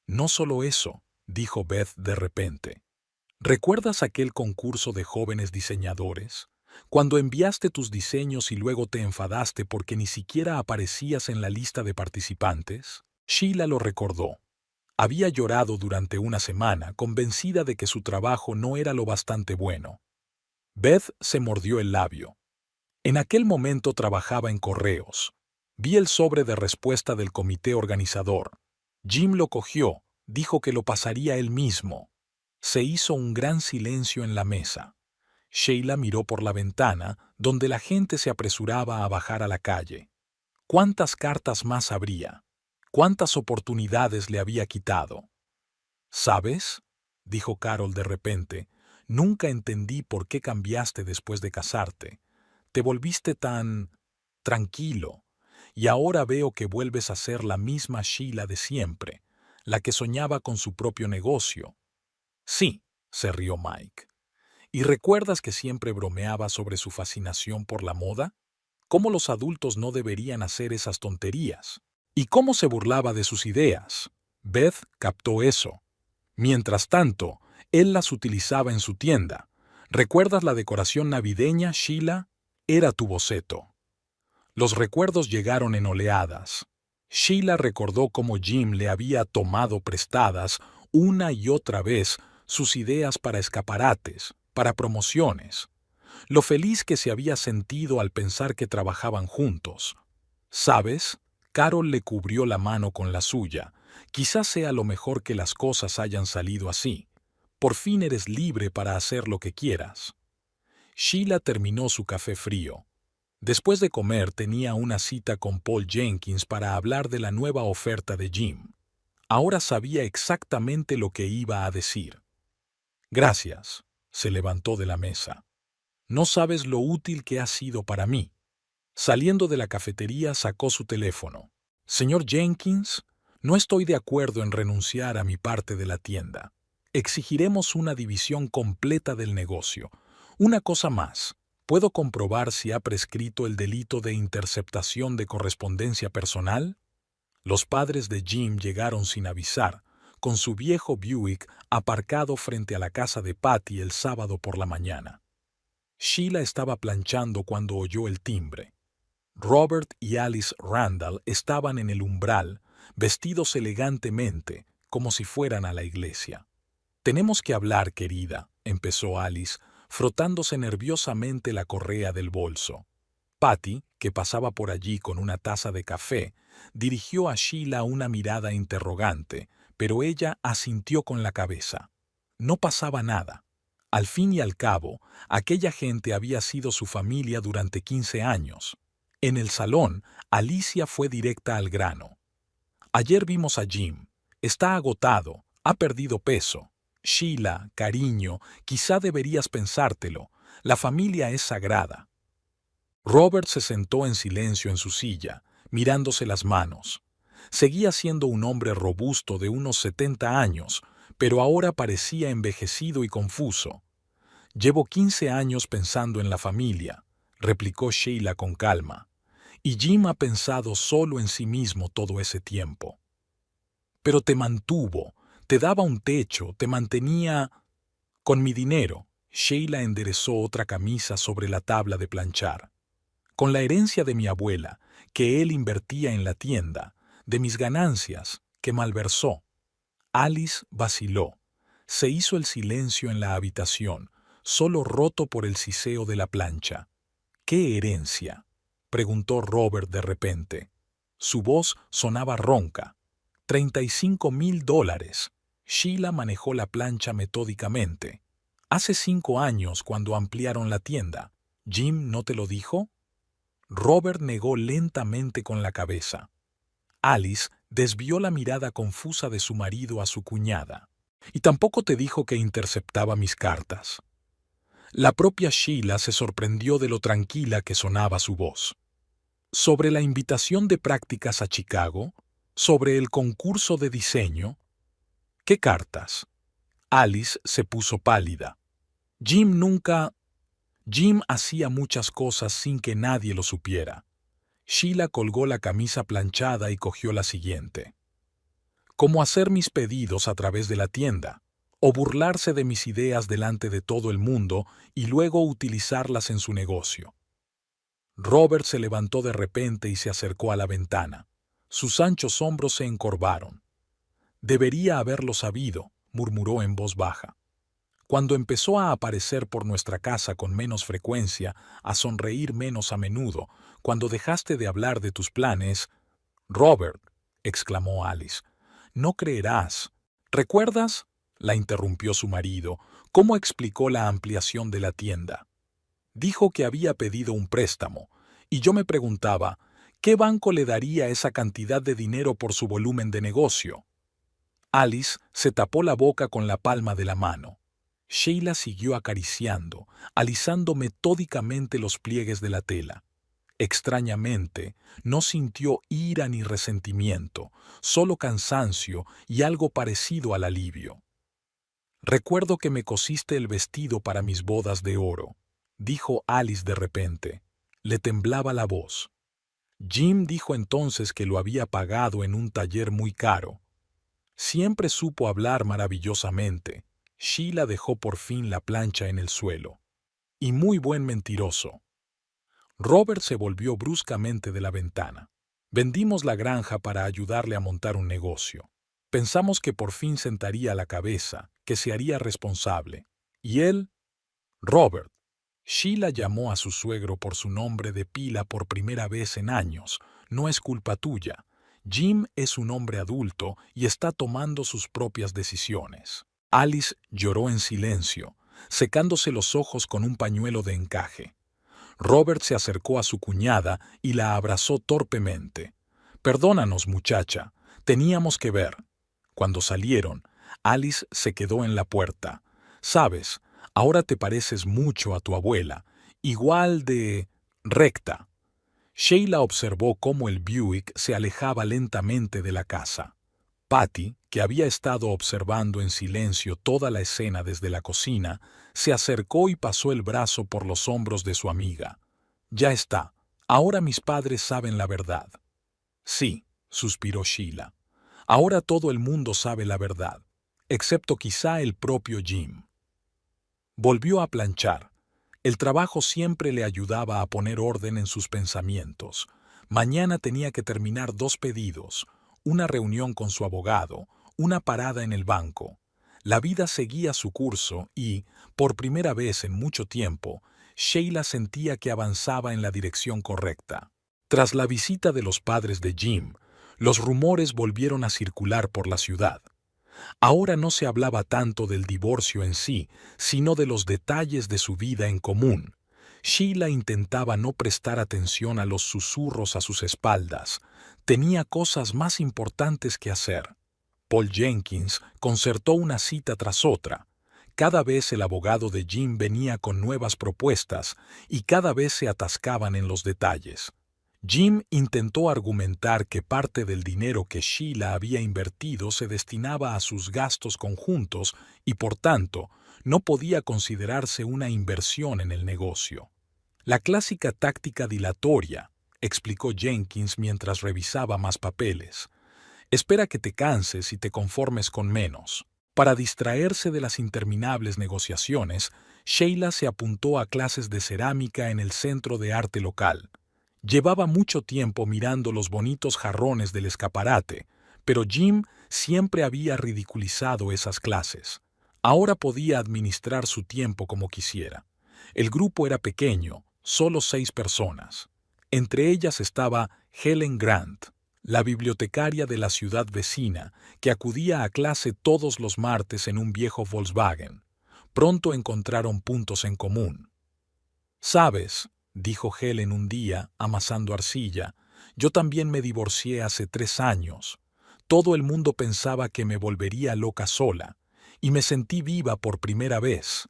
No solo eso, dijo Beth de repente. ¿Recuerdas aquel concurso de jóvenes diseñadores? Cuando enviaste tus diseños y luego te enfadaste porque ni siquiera aparecías en la lista de participantes. Sheila lo recordó. Había llorado durante una semana, convencida de que su trabajo no era lo bastante bueno. Beth se mordió el labio. En aquel momento trabajaba en correos. Vi el sobre de respuesta del comité organizador. Jim lo cogió, dijo que lo pasaría él mismo. Se hizo un gran silencio en la mesa. Sheila miró por la ventana, donde la gente se apresuraba a bajar a la calle. ¿Cuántas cartas más habría? ¿Cuántas oportunidades le había quitado? ¿Sabes?, dijo Carol de repente, nunca entendí por qué cambiaste después de casarte. Te volviste tan tranquilo, y ahora veo que vuelves a ser la misma Sheila de siempre, la que soñaba con su propio negocio. Sí, se rió Mike. ¿Y recuerdas que siempre bromeaba sobre su fascinación por la moda? ¿Cómo los adultos no deberían hacer esas tonterías? ¿Y cómo se burlaba de sus ideas? Beth captó eso. Mientras tanto, él las utilizaba en su tienda. ¿Recuerdas la decoración navideña, Sheila? Era tu boceto. Los recuerdos llegaron en oleadas. Sheila recordó cómo Jim le había tomado prestadas una y otra vez sus ideas para escaparates, para promociones. Lo feliz que se había sentido al pensar que trabajaban juntos. ¿Sabes? Carol le cubrió la mano con la suya. Quizás sea lo mejor que las cosas hayan salido así. Por fin eres libre para hacer lo que quieras. Sheila terminó su café frío. Después de comer tenía una cita con Paul Jenkins para hablar de la nueva oferta de Jim. Ahora sabía exactamente lo que iba a decir. Gracias, se levantó de la mesa. No sabes lo útil que has sido para mí. Saliendo de la cafetería sacó su teléfono. Señor Jenkins, No estoy de acuerdo en renunciar a mi parte de la tienda. Exigiremos una división completa del negocio. Una cosa más. ¿Puedo comprobar si ha prescrito el delito de interceptación de correspondencia personal? Los padres de Jim llegaron sin avisar, con su viejo Buick aparcado frente a la casa de Patty el sábado por la mañana. Sheila estaba planchando cuando oyó el timbre. Robert y Alice Randall estaban en el umbral, vestidos elegantemente, como si fueran a la iglesia. «Tenemos que hablar, querida», empezó Alice, frotándose nerviosamente la correa del bolso. Patty, que pasaba por allí con una taza de café, dirigió a Sheila una mirada interrogante, pero ella asintió con la cabeza. No pasaba nada. Al fin y al cabo, aquella gente había sido su familia durante 15 años. En el salón, Alicia fue directa al grano. «Ayer vimos a Jim. Está agotado, ha perdido peso. Sheila, cariño, quizá deberías pensártelo. La familia es sagrada». Robert se sentó en silencio en su silla, mirándose las manos. Seguía siendo un hombre robusto de unos 70 años, pero ahora parecía envejecido y confuso. «Llevo 15 años pensando en la familia», replicó Sheila con calma. «Y Jim ha pensado solo en sí mismo todo ese tiempo». «Pero te mantuvo, te daba un techo, te mantenía...» «Con mi dinero». Sheila enderezó otra camisa sobre la tabla de planchar. «Con la herencia de mi abuela, que él invertía en la tienda, de mis ganancias, que malversó». Alice vaciló. Se hizo el silencio en la habitación, solo roto por el siseo de la plancha. «¿Qué herencia?», preguntó Robert de repente. Su voz sonaba ronca. $35,000. Sheila manejó la plancha metódicamente. «Hace 5 años, cuando ampliaron la tienda. ¿Jim no te lo dijo?». Robert negó lentamente con la cabeza. Alice desvió la mirada confusa de su marido a su cuñada. «¿Y tampoco te dijo que interceptaba mis cartas?». La propia Sheila se sorprendió de lo tranquila que sonaba su voz. «¿Sobre la invitación de prácticas a Chicago? ¿Sobre el concurso de diseño?». «¿Qué cartas?». Alice se puso pálida. Jim hacía muchas cosas sin que nadie lo supiera». Sheila colgó la camisa planchada y cogió la siguiente. «Como hacer mis pedidos a través de la tienda, o burlarse de mis ideas delante de todo el mundo y luego utilizarlas en su negocio». Robert se levantó de repente y se acercó a la ventana. Sus anchos hombros se encorvaron. «Debería haberlo sabido», murmuró en voz baja. «Cuando empezó a aparecer por nuestra casa con menos frecuencia, a sonreír menos a menudo, cuando dejaste de hablar de tus planes...». «Robert», exclamó Alice, «no creerás». «¿Recuerdas?», la interrumpió su marido, «cómo explicó la ampliación de la tienda. Dijo que había pedido un préstamo, y yo me preguntaba, ¿qué banco le daría esa cantidad de dinero por su volumen de negocio?». Alice se tapó la boca con la palma de la mano. Sheila siguió acariciando, alisando metódicamente los pliegues de la tela. Extrañamente, no sintió ira ni resentimiento, solo cansancio y algo parecido al alivio. «Recuerdo que me cosiste el vestido para mis bodas de oro», dijo Alice de repente. Le temblaba la voz. Jim dijo entonces que lo había pagado en un taller muy caro. Siempre supo hablar maravillosamente. Sheila dejó por fin la plancha en el suelo. «Y muy buen mentiroso». Robert se volvió bruscamente de la ventana. «Vendimos la granja para ayudarle a montar un negocio. Pensamos que por fin sentaría la cabeza, que se haría responsable. Y él...». «Robert». Sheila llamó a su suegro por su nombre de pila por primera vez en años. «No es culpa tuya. Jim es un hombre adulto y está tomando sus propias decisiones». Alice lloró en silencio, secándose los ojos con un pañuelo de encaje. Robert se acercó a su cuñada y la abrazó torpemente. «Perdónanos, muchacha, teníamos que ver». Cuando salieron, Alice se quedó en la puerta. «Sabes, ahora te pareces mucho a tu abuela, igual de... recta». Sheila observó cómo el Buick se alejaba lentamente de la casa. Patty, que había estado observando en silencio toda la escena desde la cocina, se acercó y pasó el brazo por los hombros de su amiga. Ya está. Ahora mis padres saben la verdad. Sí, suspiró Sheila. Ahora todo el mundo sabe la verdad, excepto quizá el propio Jim. Volvió a planchar. El trabajo siempre le ayudaba a poner orden en sus pensamientos. Mañana tenía que terminar 2 pedidos, una reunión con su abogado, una parada en el banco. La vida seguía su curso y, por primera vez en mucho tiempo, Sheila sentía que avanzaba en la dirección correcta. Tras la visita de los padres de Jim, los rumores volvieron a circular por la ciudad. Ahora no se hablaba tanto del divorcio en sí, sino de los detalles de su vida en común. Sheila intentaba no prestar atención a los susurros a sus espaldas. Tenía cosas más importantes que hacer. Paul Jenkins concertó una cita tras otra. Cada vez el abogado de Jim venía con nuevas propuestas y cada vez se atascaban en los detalles. Jim intentó argumentar que parte del dinero que Sheila había invertido se destinaba a sus gastos conjuntos y, por tanto, no podía considerarse una inversión en el negocio. La clásica táctica dilatoria, explicó Jenkins mientras revisaba más papeles. Espera que te canses y te conformes con menos. Para distraerse de las interminables negociaciones, Sheila se apuntó a clases de cerámica en el centro de arte local. Llevaba mucho tiempo mirando los bonitos jarrones del escaparate, pero Jim siempre había ridiculizado esas clases. Ahora podía administrar su tiempo como quisiera. El grupo era pequeño, solo 6 personas. Entre ellas estaba Helen Grant, la bibliotecaria de la ciudad vecina, que acudía a clase todos los martes en un viejo Volkswagen. Pronto encontraron puntos en común. «¿Sabes?», dijo Helen un día, amasando arcilla, «yo también me divorcié hace 3 años. Todo el mundo pensaba que me volvería loca sola, y me sentí viva por primera vez».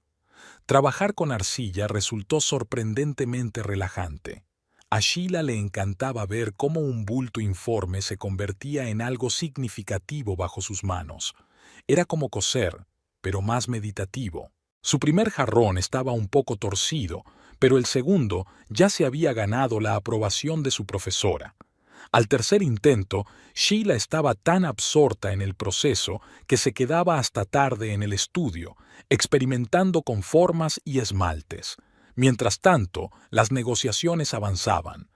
Trabajar con arcilla resultó sorprendentemente relajante. A Sheila le encantaba ver cómo un bulto informe se convertía en algo significativo bajo sus manos. Era como coser, pero más meditativo. Su primer jarrón estaba un poco torcido, pero el segundo ya se había ganado la aprobación de su profesora. Al tercer intento, Sheila estaba tan absorta en el proceso que se quedaba hasta tarde en el estudio, experimentando con formas y esmaltes. Mientras tanto, las negociaciones avanzaban.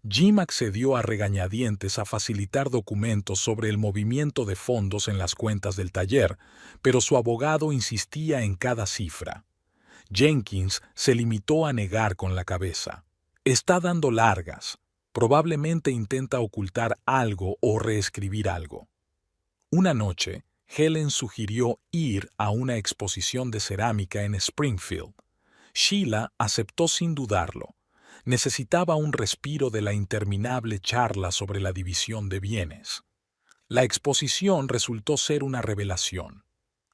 Jim accedió a regañadientes a facilitar documentos sobre el movimiento de fondos en las cuentas del taller, pero su abogado insistía en cada cifra. Jenkins se limitó a negar con la cabeza. «Está dando largas. Probablemente intenta ocultar algo o reescribir algo». Una noche, Helen sugirió ir a una exposición de cerámica en Springfield. Sheila aceptó sin dudarlo. Necesitaba un respiro de la interminable charla sobre la división de bienes. La exposición resultó ser una revelación.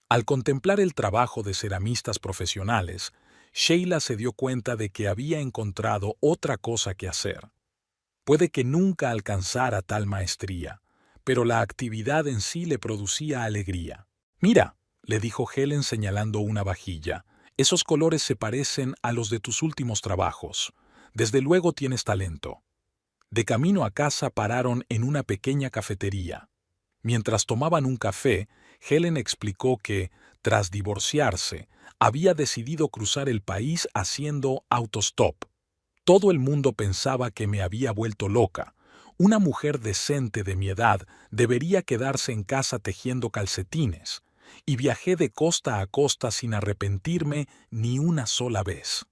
Al contemplar el trabajo de ceramistas profesionales, Sheila se dio cuenta de que había encontrado otra cosa que hacer. Puede que nunca alcanzara tal maestría, pero la actividad en sí le producía alegría. «Mira», le dijo Helen señalando una vajilla, «esos colores se parecen a los de tus últimos trabajos. Desde luego tienes talento». De camino a casa pararon en una pequeña cafetería. Mientras tomaban un café, Helen explicó que, tras divorciarse, había decidido cruzar el país haciendo autostop. «Todo el mundo pensaba que me había vuelto loca. Una mujer decente de mi edad debería quedarse en casa tejiendo calcetines. Y viajé de costa a costa sin arrepentirme ni una sola vez».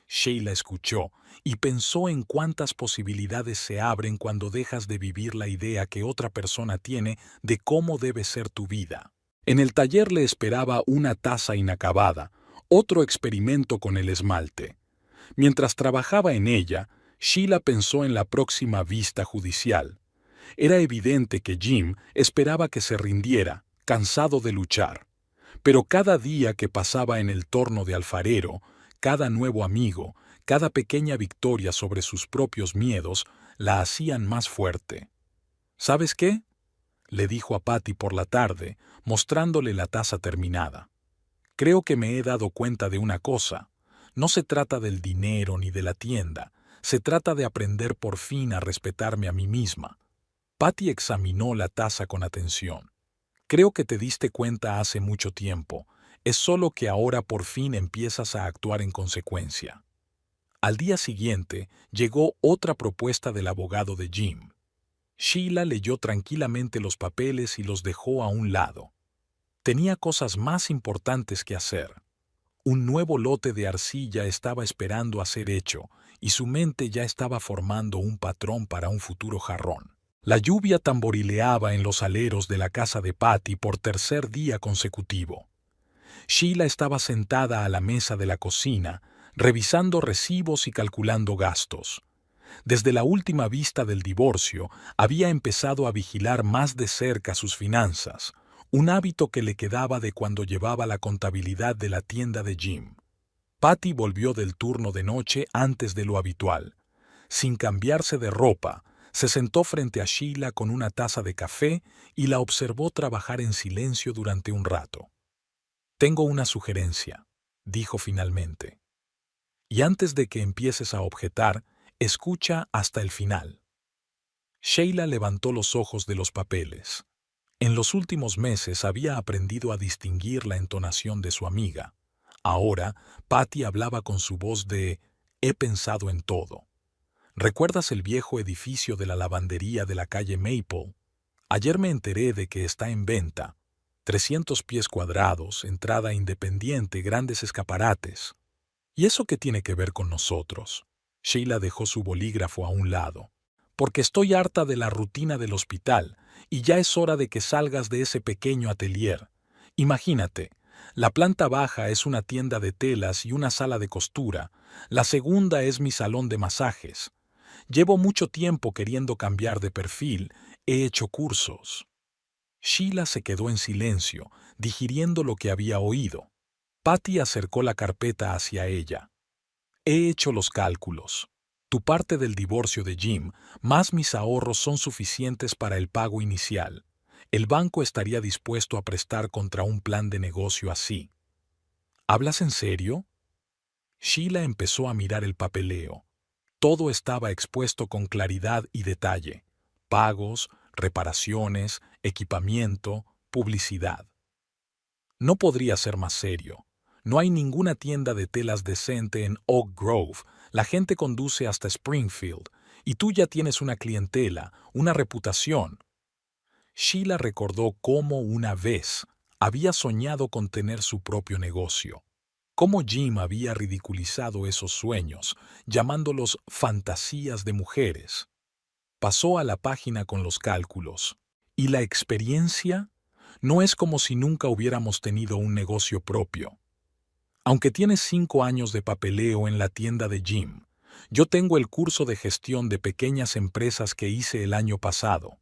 Sheila escuchó y pensó en cuántas posibilidades se abren cuando dejas de vivir la idea que otra persona tiene de cómo debe ser tu vida. En el taller le esperaba una taza inacabada, otro experimento con el esmalte. Mientras trabajaba en ella, Sheila pensó en la próxima vista judicial. Era evidente que Jim esperaba que se rindiera, cansado de luchar. Pero cada día que pasaba en el torno de alfarero, cada nuevo amigo, cada pequeña victoria sobre sus propios miedos, la hacían más fuerte. «¿Sabes qué?», le dijo a Patty por la tarde, mostrándole la taza terminada. Creo que me he dado cuenta de una cosa. No se trata del dinero ni de la tienda. Se trata de aprender por fin a respetarme a mí misma. Patty examinó la taza con atención. Creo que te diste cuenta hace mucho tiempo. Es solo que ahora por fin empiezas a actuar en consecuencia. Al día siguiente llegó otra propuesta del abogado de Jim. Sheila leyó tranquilamente los papeles y los dejó a un lado. Tenía cosas más importantes que hacer. Un nuevo lote de arcilla estaba esperando a ser hecho, y su mente ya estaba formando un patrón para un futuro jarrón. La lluvia tamborileaba en los aleros de la casa de Patty por tercer día consecutivo. Sheila estaba sentada a la mesa de la cocina, revisando recibos y calculando gastos. Desde la última vista del divorcio, había empezado a vigilar más de cerca sus finanzas, un hábito que le quedaba de cuando llevaba la contabilidad de la tienda de Jim. Patty volvió del turno de noche antes de lo habitual. Sin cambiarse de ropa, se sentó frente a Sheila con una taza de café y la observó trabajar en silencio durante un rato. «Tengo una sugerencia», dijo finalmente. «Y antes de que empieces a objetar, escucha hasta el final». Sheila levantó los ojos de los papeles. En los últimos meses había aprendido a distinguir la entonación de su amiga. Ahora, Patty hablaba con su voz de «he pensado en todo». ¿Recuerdas el viejo edificio de la lavandería de la calle Maple? Ayer me enteré de que está en venta. 300 pies cuadrados, entrada independiente, grandes escaparates. ¿Y eso qué tiene que ver con nosotros? Sheila dejó su bolígrafo a un lado. Porque estoy harta de la rutina del hospital y ya es hora de que salgas de ese pequeño atelier. Imagínate, la planta baja es una tienda de telas y una sala de costura. La segunda es mi salón de masajes. Llevo mucho tiempo queriendo cambiar de perfil. He hecho cursos. Sheila se quedó en silencio, digiriendo lo que había oído. Patty acercó la carpeta hacia ella. He hecho los cálculos. Tu parte del divorcio de Jim, más mis ahorros son suficientes para el pago inicial. El banco estaría dispuesto a prestar contra un plan de negocio así. ¿Hablas en serio? Sheila empezó a mirar el papeleo. Todo estaba expuesto con claridad y detalle. Pagos, reparaciones, equipamiento, publicidad. No podría ser más serio. No hay ninguna tienda de telas decente en Oak Grove. La gente conduce hasta Springfield. Y tú ya tienes una clientela, una reputación. Sheila recordó cómo una vez había soñado con tener su propio negocio. Cómo Jim había ridiculizado esos sueños, llamándolos fantasías de mujeres. Pasó a la página con los cálculos. ¿Y la experiencia? No es como si nunca hubiéramos tenido un negocio propio. Aunque tienes 5 años de papeleo en la tienda de Jim, yo tengo el curso de gestión de pequeñas empresas que hice el año pasado.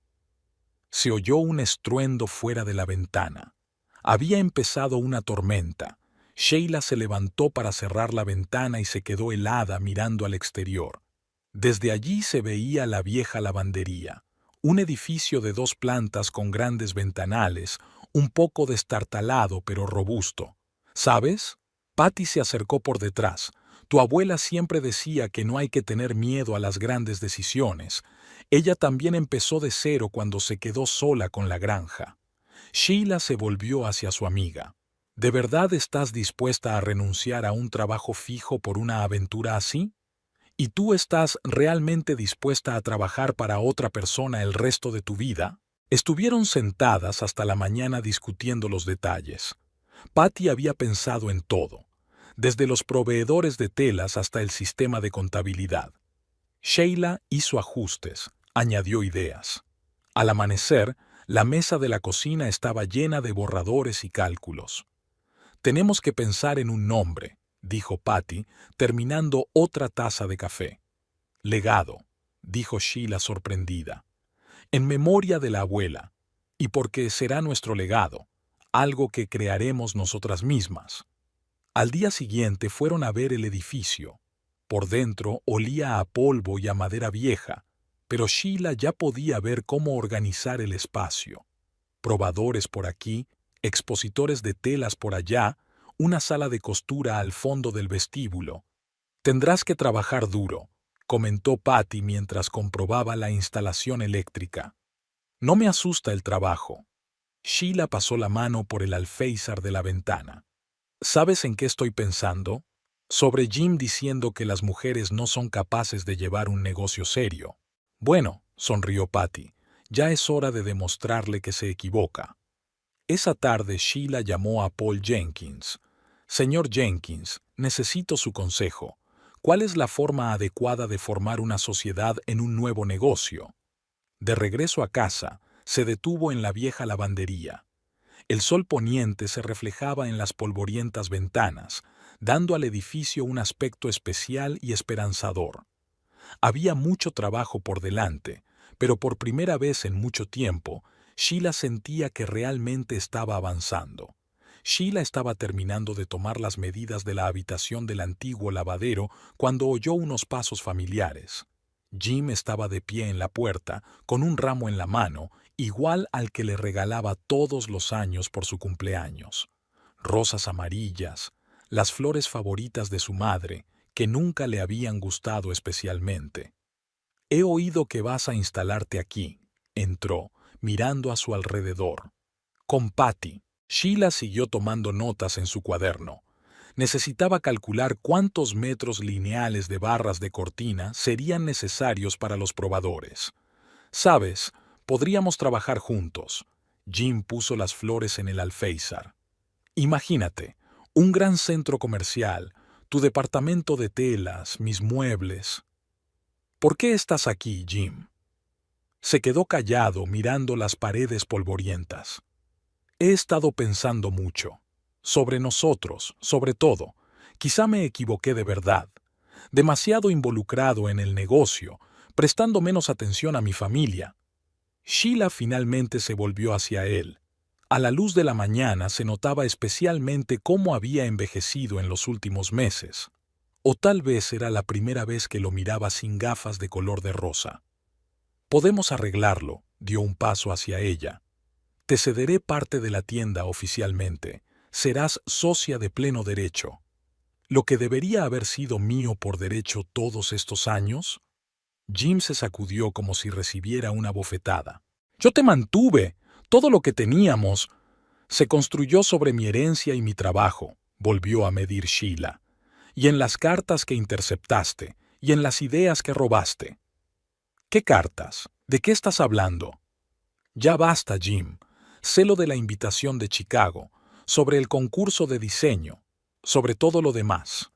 Se oyó un estruendo fuera de la ventana. Había empezado una tormenta. Sheila se levantó para cerrar la ventana y se quedó helada mirando al exterior. Desde allí se veía la vieja lavandería, un edificio de 2 plantas con grandes ventanales, un poco destartalado pero robusto. ¿Sabes? Patty se acercó por detrás. Tu abuela siempre decía que no hay que tener miedo a las grandes decisiones. Ella también empezó de cero cuando se quedó sola con la granja. Sheila se volvió hacia su amiga. ¿De verdad estás dispuesta a renunciar a un trabajo fijo por una aventura así? ¿Y tú estás realmente dispuesta a trabajar para otra persona el resto de tu vida? Estuvieron sentadas hasta la mañana discutiendo los detalles. Patty había pensado en todo, desde los proveedores de telas hasta el sistema de contabilidad. Sheila hizo ajustes, añadió ideas. Al amanecer, la mesa de la cocina estaba llena de borradores y cálculos. Tenemos que pensar en un nombre, dijo Patty, terminando otra taza de café. Legado, dijo Sheila sorprendida. En memoria de la abuela, y porque será nuestro legado, algo que crearemos nosotras mismas. Al día siguiente fueron a ver el edificio. Por dentro olía a polvo y a madera vieja, pero Sheila ya podía ver cómo organizar el espacio. probadores por aquí, expositores de telas por allá, una sala de costura al fondo del vestíbulo. Tendrás que trabajar duro, comentó Patty mientras comprobaba la instalación eléctrica. No me asusta el trabajo. Sheila pasó la mano por el alféizar de la ventana. ¿Sabes en qué estoy pensando? Sobre Jim diciendo que las mujeres no son capaces de llevar un negocio serio. Bueno, sonrió Patty, ya es hora de demostrarle que se equivoca. Esa tarde Sheila llamó a Paul Jenkins. Señor Jenkins, necesito su consejo. ¿Cuál es la forma adecuada de formar una sociedad en un nuevo negocio? De regreso a casa, se detuvo en la vieja lavandería. El sol poniente se reflejaba en las polvorientas ventanas, dando al edificio un aspecto especial y esperanzador. Había mucho trabajo por delante, pero por primera vez en mucho tiempo, Sheila sentía que realmente estaba avanzando. Sheila estaba terminando de tomar las medidas de la habitación del antiguo lavadero cuando oyó unos pasos familiares. Jim estaba de pie en la puerta, con un ramo en la mano, igual al que le regalaba todos los años por su cumpleaños. Rosas amarillas, las flores favoritas de su madre, que nunca le habían gustado especialmente. «He oído que vas a instalarte aquí», entró, mirando a su alrededor. «Con Patty». Sheila siguió tomando notas en su cuaderno. Necesitaba calcular cuántos metros lineales de barras de cortina serían necesarios para los probadores. «Sabes, podríamos trabajar juntos». Jim puso las flores en el alféizar. «Imagínate, un gran centro comercial, tu departamento de telas, mis muebles». «¿Por qué estás aquí, Jim?» Se quedó callado mirando las paredes polvorientas. «He estado pensando mucho. Sobre nosotros, sobre todo. Quizá me equivoqué de verdad. Demasiado involucrado en el negocio, prestando menos atención a mi familia». Sheila finalmente se volvió hacia él. A la luz de la mañana se notaba especialmente cómo había envejecido en los últimos meses. O tal vez era la primera vez que lo miraba sin gafas de color de rosa. «Podemos arreglarlo», dio un paso hacia ella. «Te cederé parte de la tienda oficialmente. Serás socia de pleno derecho». «¿Lo que debería haber sido mío por derecho todos estos años?» Jim se sacudió como si recibiera una bofetada. «Yo te mantuve. Todo lo que teníamos se construyó sobre mi herencia y mi trabajo», volvió a medir Sheila. «Y en las cartas que interceptaste, y en las ideas que robaste». «¿Qué cartas? ¿De qué estás hablando?» «Ya basta, Jim. Sé lo de la invitación de Chicago, sobre el concurso de diseño, sobre todo lo demás».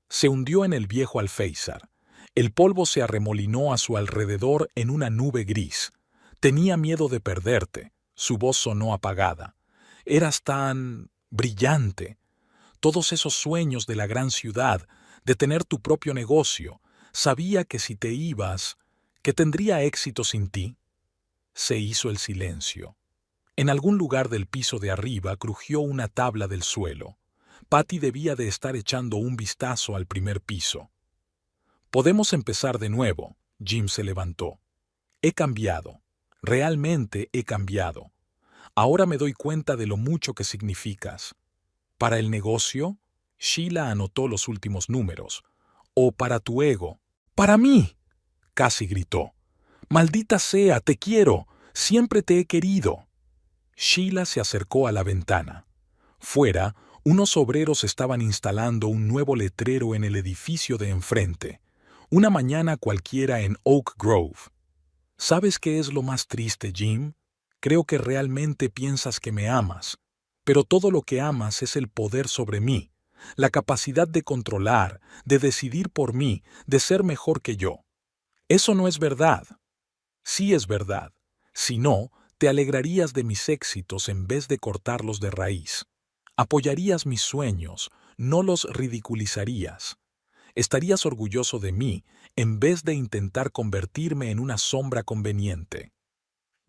Se hundió en el viejo alféizar. El polvo se arremolinó a su alrededor en una nube gris. «Tenía miedo de perderte». Su voz sonó apagada. «Eras tan brillante. Todos esos sueños de la gran ciudad, de tener tu propio negocio. Sabía que si te ibas, que tendría éxito sin ti». Se hizo el silencio. En algún lugar del piso de arriba crujió una tabla del suelo. Patty debía de estar echando un vistazo al primer piso. «Podemos empezar de nuevo». Jim se levantó. «He cambiado. Realmente he cambiado. Ahora me doy cuenta de lo mucho que significas». «¿Para el negocio?» Sheila anotó los últimos números. «¿O para tu ego?» «¡Para mí!», casi gritó. «Maldita sea, te quiero. Siempre te he querido». Sheila se acercó a la ventana. Fuera, unos obreros estaban instalando un nuevo letrero en el edificio de enfrente. Una mañana cualquiera en Oak Grove. «¿Sabes qué es lo más triste, Jim? Creo que realmente piensas que me amas, pero todo lo que amas es el poder sobre mí, la capacidad de controlar, de decidir por mí, de ser mejor que yo. Eso no es verdad». «Sí es verdad. Si no, te alegrarías de mis éxitos en vez de cortarlos de raíz. Apoyarías mis sueños, no los ridiculizarías. Estarías orgulloso de mí en vez de intentar convertirme en una sombra conveniente».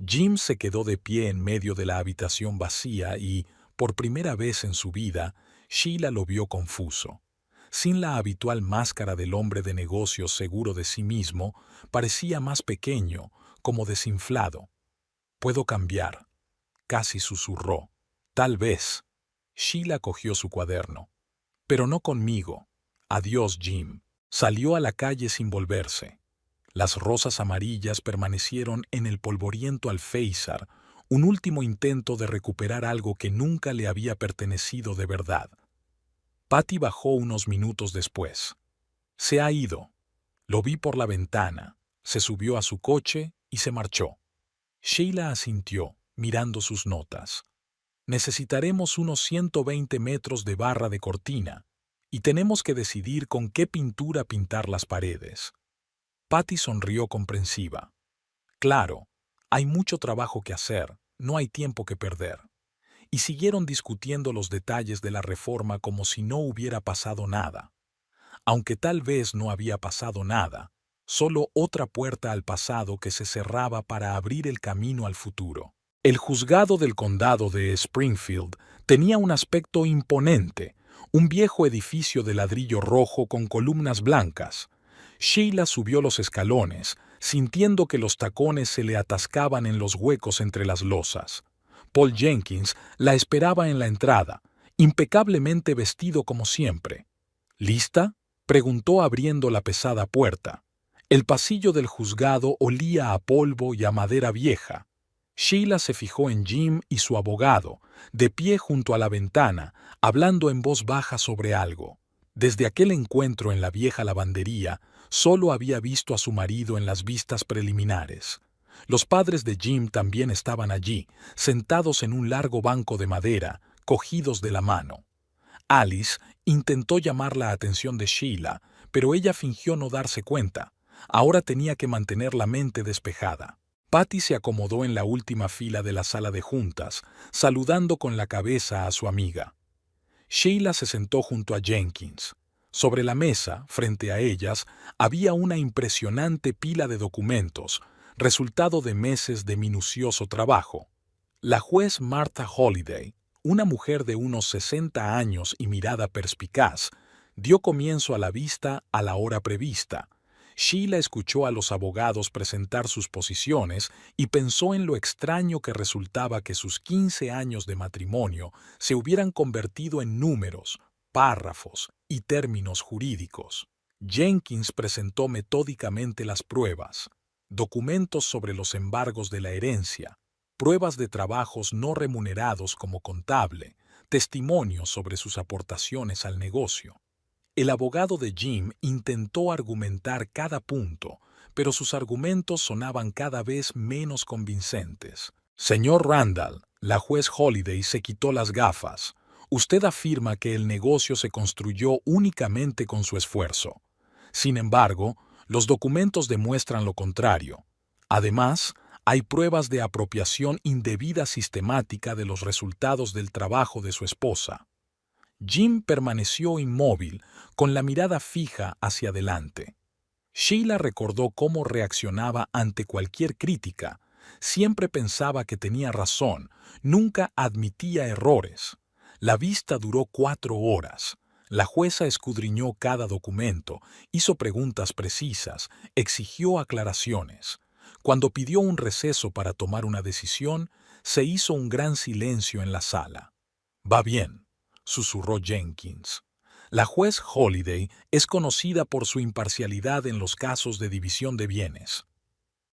Jim se quedó de pie en medio de la habitación vacía y, por primera vez en su vida, Sheila lo vio confuso. Sin la habitual máscara del hombre de negocios seguro de sí mismo, parecía más pequeño, como desinflado. «Puedo cambiar». casi susurró. Tal vez. Sheila cogió su cuaderno. Pero no conmigo. Adiós, Jim. Salió a la calle sin volverse. Las rosas amarillas permanecieron en el polvoriento alféizar, un último intento de recuperar algo que nunca le había pertenecido de verdad. Patty bajó unos minutos después. Se ha ido. Lo vi por la ventana. Se subió a su coche y se marchó. Sheila asintió, mirando sus notas. Necesitaremos unos 120 metros de barra de cortina, y tenemos que decidir con qué pintura pintar las paredes. Patty sonrió comprensiva. Claro, hay mucho trabajo que hacer, no hay tiempo que perder. Y siguieron discutiendo los detalles de la reforma como si no hubiera pasado nada. Aunque tal vez no había pasado nada, solo otra puerta al pasado que se cerraba para abrir el camino al futuro. El juzgado del condado de Springfield tenía un aspecto imponente, un viejo edificio de ladrillo rojo con columnas blancas. Sheila subió los escalones, sintiendo que los tacones se le atascaban en los huecos entre las losas. Paul Jenkins la esperaba en la entrada, impecablemente vestido como siempre. ¿Lista?, preguntó abriendo la pesada puerta. El pasillo del juzgado olía a polvo y a madera vieja. Sheila se fijó en Jim y su abogado, de pie junto a la ventana, hablando en voz baja sobre algo. Desde aquel encuentro en la vieja lavandería, solo había visto a su marido en las vistas preliminares. Los padres de Jim también estaban allí, sentados en un largo banco de madera, cogidos de la mano. Alice intentó llamar la atención de Sheila, pero ella fingió no darse cuenta. Ahora tenía que mantener la mente despejada. Patty se acomodó en la última fila de la sala de juntas, saludando con la cabeza a su amiga. Sheila se sentó junto a Jenkins. Sobre la mesa, frente a ellas, había una impresionante pila de documentos, resultado de meses de minucioso trabajo. La juez Martha Holliday, una mujer de unos 60 años y mirada perspicaz, dio comienzo a la vista a la hora prevista. Sheila escuchó a los abogados presentar sus posiciones y pensó en lo extraño que resultaba que sus 15 años de matrimonio se hubieran convertido en números, párrafos y términos jurídicos. Jenkins presentó metódicamente las pruebas, documentos sobre los embargos de la herencia, pruebas de trabajos no remunerados como contable, testimonios sobre sus aportaciones al negocio. El abogado de Jim intentó argumentar cada punto, pero sus argumentos sonaban cada vez menos convincentes. Señor Randall, la juez Holliday se quitó las gafas. Usted afirma que el negocio se construyó únicamente con su esfuerzo. Sin embargo, los documentos demuestran lo contrario. Además, hay pruebas de apropiación indebida sistemática de los resultados del trabajo de su esposa. Jim permaneció inmóvil, con la mirada fija hacia adelante. Sheila recordó cómo reaccionaba ante cualquier crítica. Siempre pensaba que tenía razón, nunca admitía errores. La vista duró 4 horas. La jueza escudriñó cada documento, hizo preguntas precisas, exigió aclaraciones. Cuando pidió un receso para tomar una decisión, se hizo un gran silencio en la sala. «Va bien», susurró Jenkins. La juez Holliday es conocida por su imparcialidad en los casos de división de bienes.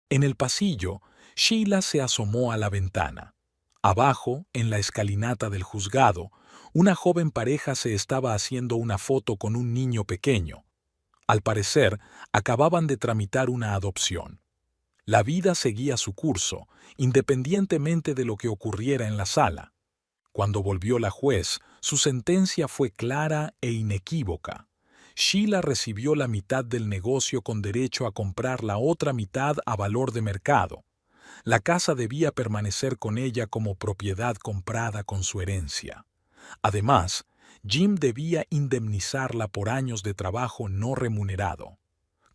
En el pasillo, Sheila se asomó a la ventana. Abajo, en la escalinata del juzgado, una joven pareja se estaba haciendo una foto con un niño pequeño. Al parecer, acababan de tramitar una adopción. La vida seguía su curso, independientemente de lo que ocurriera en la sala. Cuando volvió la juez, su sentencia fue clara e inequívoca. Sheila recibió la mitad del negocio con derecho a comprar la otra mitad a valor de mercado. La casa debía permanecer con ella como propiedad comprada con su herencia. Además, Jim debía indemnizarla por años de trabajo no remunerado.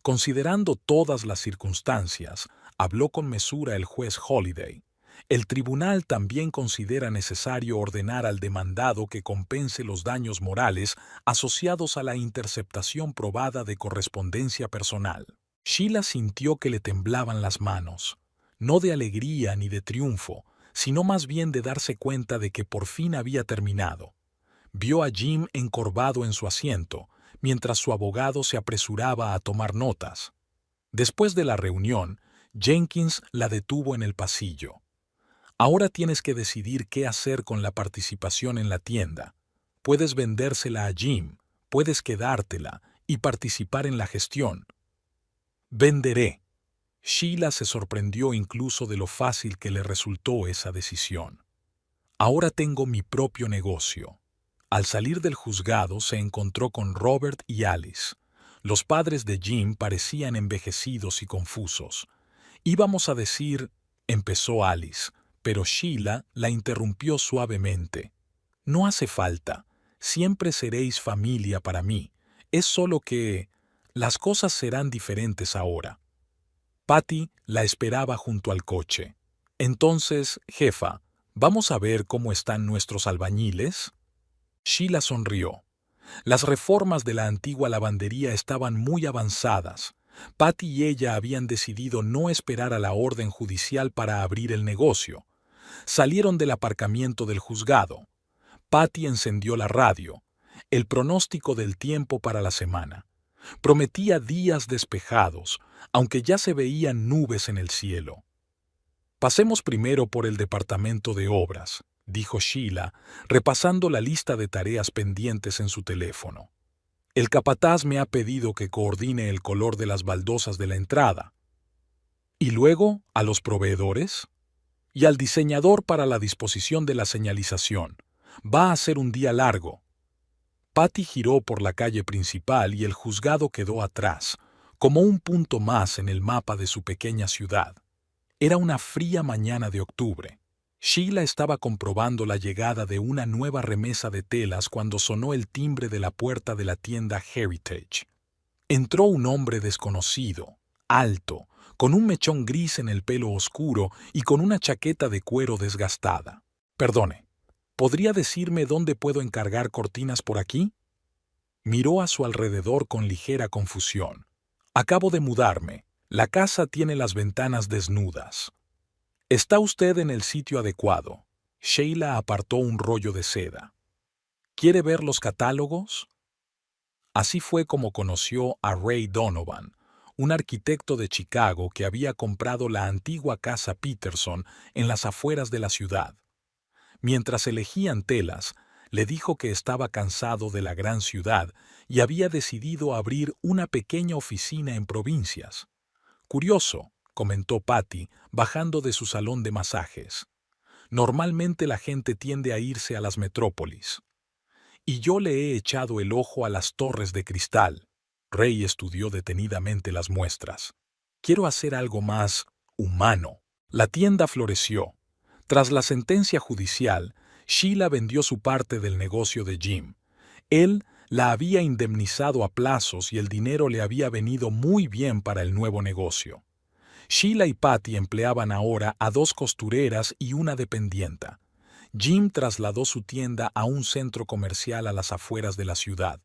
Considerando todas las circunstancias, habló con mesura el juez Holliday. El tribunal también considera necesario ordenar al demandado que compense los daños morales asociados a la interceptación probada de correspondencia personal. Sheila sintió que le temblaban las manos, no de alegría ni de triunfo, sino más bien de darse cuenta de que por fin había terminado. Vio a Jim encorvado en su asiento, mientras su abogado se apresuraba a tomar notas. Después de la reunión, Jenkins la detuvo en el pasillo. Ahora tienes que decidir qué hacer con la participación en la tienda. Puedes vendérsela a Jim, puedes quedártela y participar en la gestión. Venderé. Sheila se sorprendió incluso de lo fácil que le resultó esa decisión. Ahora tengo mi propio negocio. Al salir del juzgado se encontró con Robert y Alice. Los padres de Jim parecían envejecidos y confusos. Íbamos a decir, empezó Alice, pero Sheila la interrumpió suavemente. No hace falta. Siempre seréis familia para mí. Es solo que las cosas serán diferentes ahora. Patty la esperaba junto al coche. Entonces, jefa, ¿vamos a ver cómo están nuestros albañiles? Sheila sonrió. Las reformas de la antigua lavandería estaban muy avanzadas. Patty y ella habían decidido no esperar a la orden judicial para abrir el negocio. Salieron del aparcamiento del juzgado. Patty encendió la radio. El pronóstico del tiempo para la semana. Prometía días despejados, aunque ya se veían nubes en el cielo. Pasemos primero por el departamento de obras, dijo Sheila, repasando la lista de tareas pendientes en su teléfono. El capataz me ha pedido que coordine el color de las baldosas de la entrada. ¿Y luego a los proveedores? Y al diseñador para la disposición de la señalización. Va a ser un día largo. Patty giró por la calle principal y el juzgado quedó atrás, como un punto más en el mapa de su pequeña ciudad. Era una fría mañana de octubre. Sheila estaba comprobando la llegada de una nueva remesa de telas cuando sonó el timbre de la puerta de la tienda Heritage. Entró un hombre desconocido, alto, con un mechón gris en el pelo oscuro y con una chaqueta de cuero desgastada. Perdone, ¿podría decirme dónde puedo encargar cortinas por aquí? Miró a su alrededor con ligera confusión. Acabo de mudarme. La casa tiene las ventanas desnudas. Está usted en el sitio adecuado. Sheila apartó un rollo de seda. ¿Quiere ver los catálogos? Así fue como conoció a Ray Donovan, un arquitecto de Chicago que había comprado la antigua casa Peterson en las afueras de la ciudad. Mientras elegían telas, le dijo que estaba cansado de la gran ciudad y había decidido abrir una pequeña oficina en provincias. Curioso, comentó Patty, bajando de su salón de masajes. Normalmente la gente tiende a irse a las metrópolis. Y yo le he echado el ojo a las torres de cristal. Ray estudió detenidamente las muestras. Quiero hacer algo más humano. La tienda floreció. Tras la sentencia judicial, Sheila vendió su parte del negocio de Jim. Él la había indemnizado a plazos y el dinero le había venido muy bien para el nuevo negocio. Sheila y Patty empleaban ahora a 2 costureras y una dependienta. Jim trasladó su tienda a un centro comercial a las afueras de la ciudad.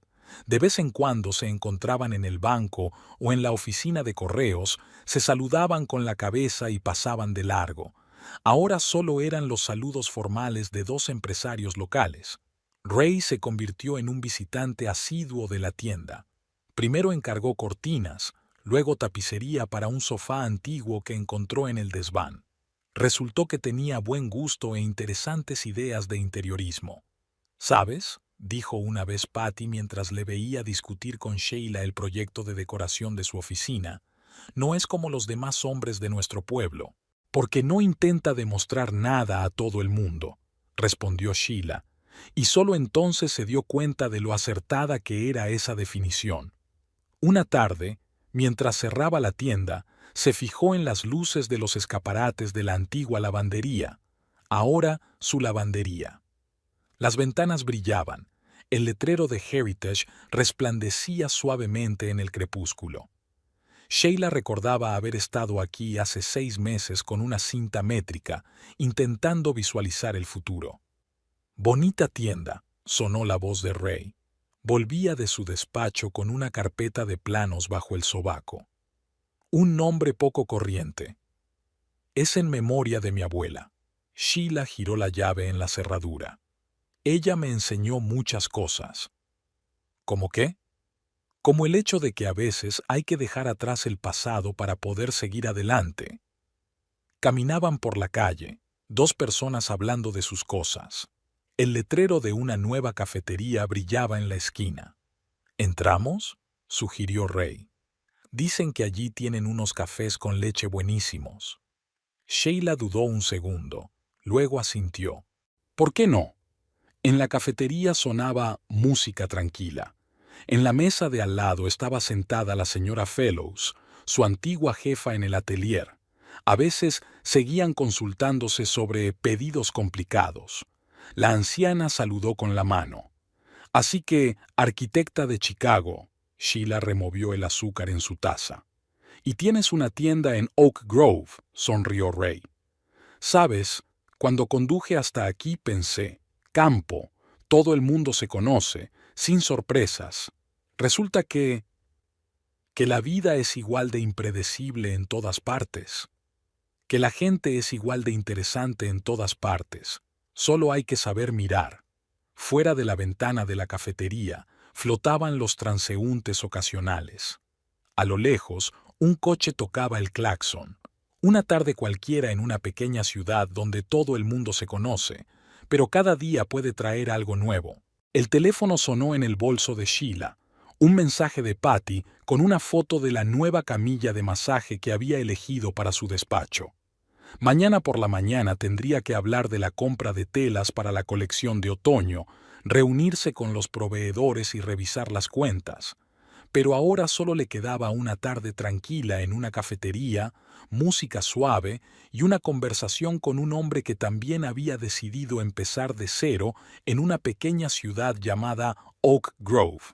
De vez en cuando se encontraban en el banco o en la oficina de correos, se saludaban con la cabeza y pasaban de largo. Ahora solo eran los saludos formales de 2 empresarios locales. Ray se convirtió en un visitante asiduo de la tienda. Primero encargó cortinas, luego tapicería para un sofá antiguo que encontró en el desván. Resultó que tenía buen gusto e interesantes ideas de interiorismo. ¿Sabes?, dijo una vez Patty mientras le veía discutir con Sheila el proyecto de decoración de su oficina. No es como los demás hombres de nuestro pueblo, porque no intenta demostrar nada a todo el mundo, respondió Sheila, y solo entonces se dio cuenta de lo acertada que era esa definición. Una tarde, mientras cerraba la tienda, se fijó en las luces de los escaparates de la antigua lavandería, ahora su lavandería. Las ventanas brillaban, el letrero de Heritage resplandecía suavemente en el crepúsculo. Sheila recordaba haber estado aquí hace 6 meses con una cinta métrica, intentando visualizar el futuro. «Bonita tienda», sonó la voz de Ray. Volvía de su despacho con una carpeta de planos bajo el sobaco. Un nombre poco corriente. «Es en memoria de mi abuela». Sheila giró la llave en la cerradura. Ella me enseñó muchas cosas. ¿Cómo qué? Como el hecho de que a veces hay que dejar atrás el pasado para poder seguir adelante. Caminaban por la calle, dos personas hablando de sus cosas. El letrero de una nueva cafetería brillaba en la esquina. ¿Entramos?, sugirió Ray. Dicen que allí tienen unos cafés con leche buenísimos. Sheila dudó un segundo, luego asintió. ¿Por qué no? En la cafetería sonaba música tranquila. En la mesa de al lado estaba sentada la señora Fellows, su antigua jefa en el atelier. A veces seguían consultándose sobre pedidos complicados. La anciana saludó con la mano. Así que, arquitecta de Chicago, Sheila removió el azúcar en su taza. Y tienes una tienda en Oak Grove, sonrió Ray. Sabes, cuando conduje hasta aquí pensé, campo, todo el mundo se conoce, sin sorpresas. Resulta que la vida es igual de impredecible en todas partes, que la gente es igual de interesante en todas partes. Solo hay que saber mirar. Fuera de la ventana de la cafetería flotaban los transeúntes ocasionales. A lo lejos, un coche tocaba el claxon. Una tarde cualquiera en una pequeña ciudad donde todo el mundo se conoce, pero cada día puede traer algo nuevo. El teléfono sonó en el bolso de Sheila. Un mensaje de Patty con una foto de la nueva camilla de masaje que había elegido para su despacho. Mañana por la mañana tendría que hablar de la compra de telas para la colección de otoño, reunirse con los proveedores y revisar las cuentas. Pero ahora solo le quedaba una tarde tranquila en una cafetería, música suave y una conversación con un hombre que también había decidido empezar de cero en una pequeña ciudad llamada Oak Grove.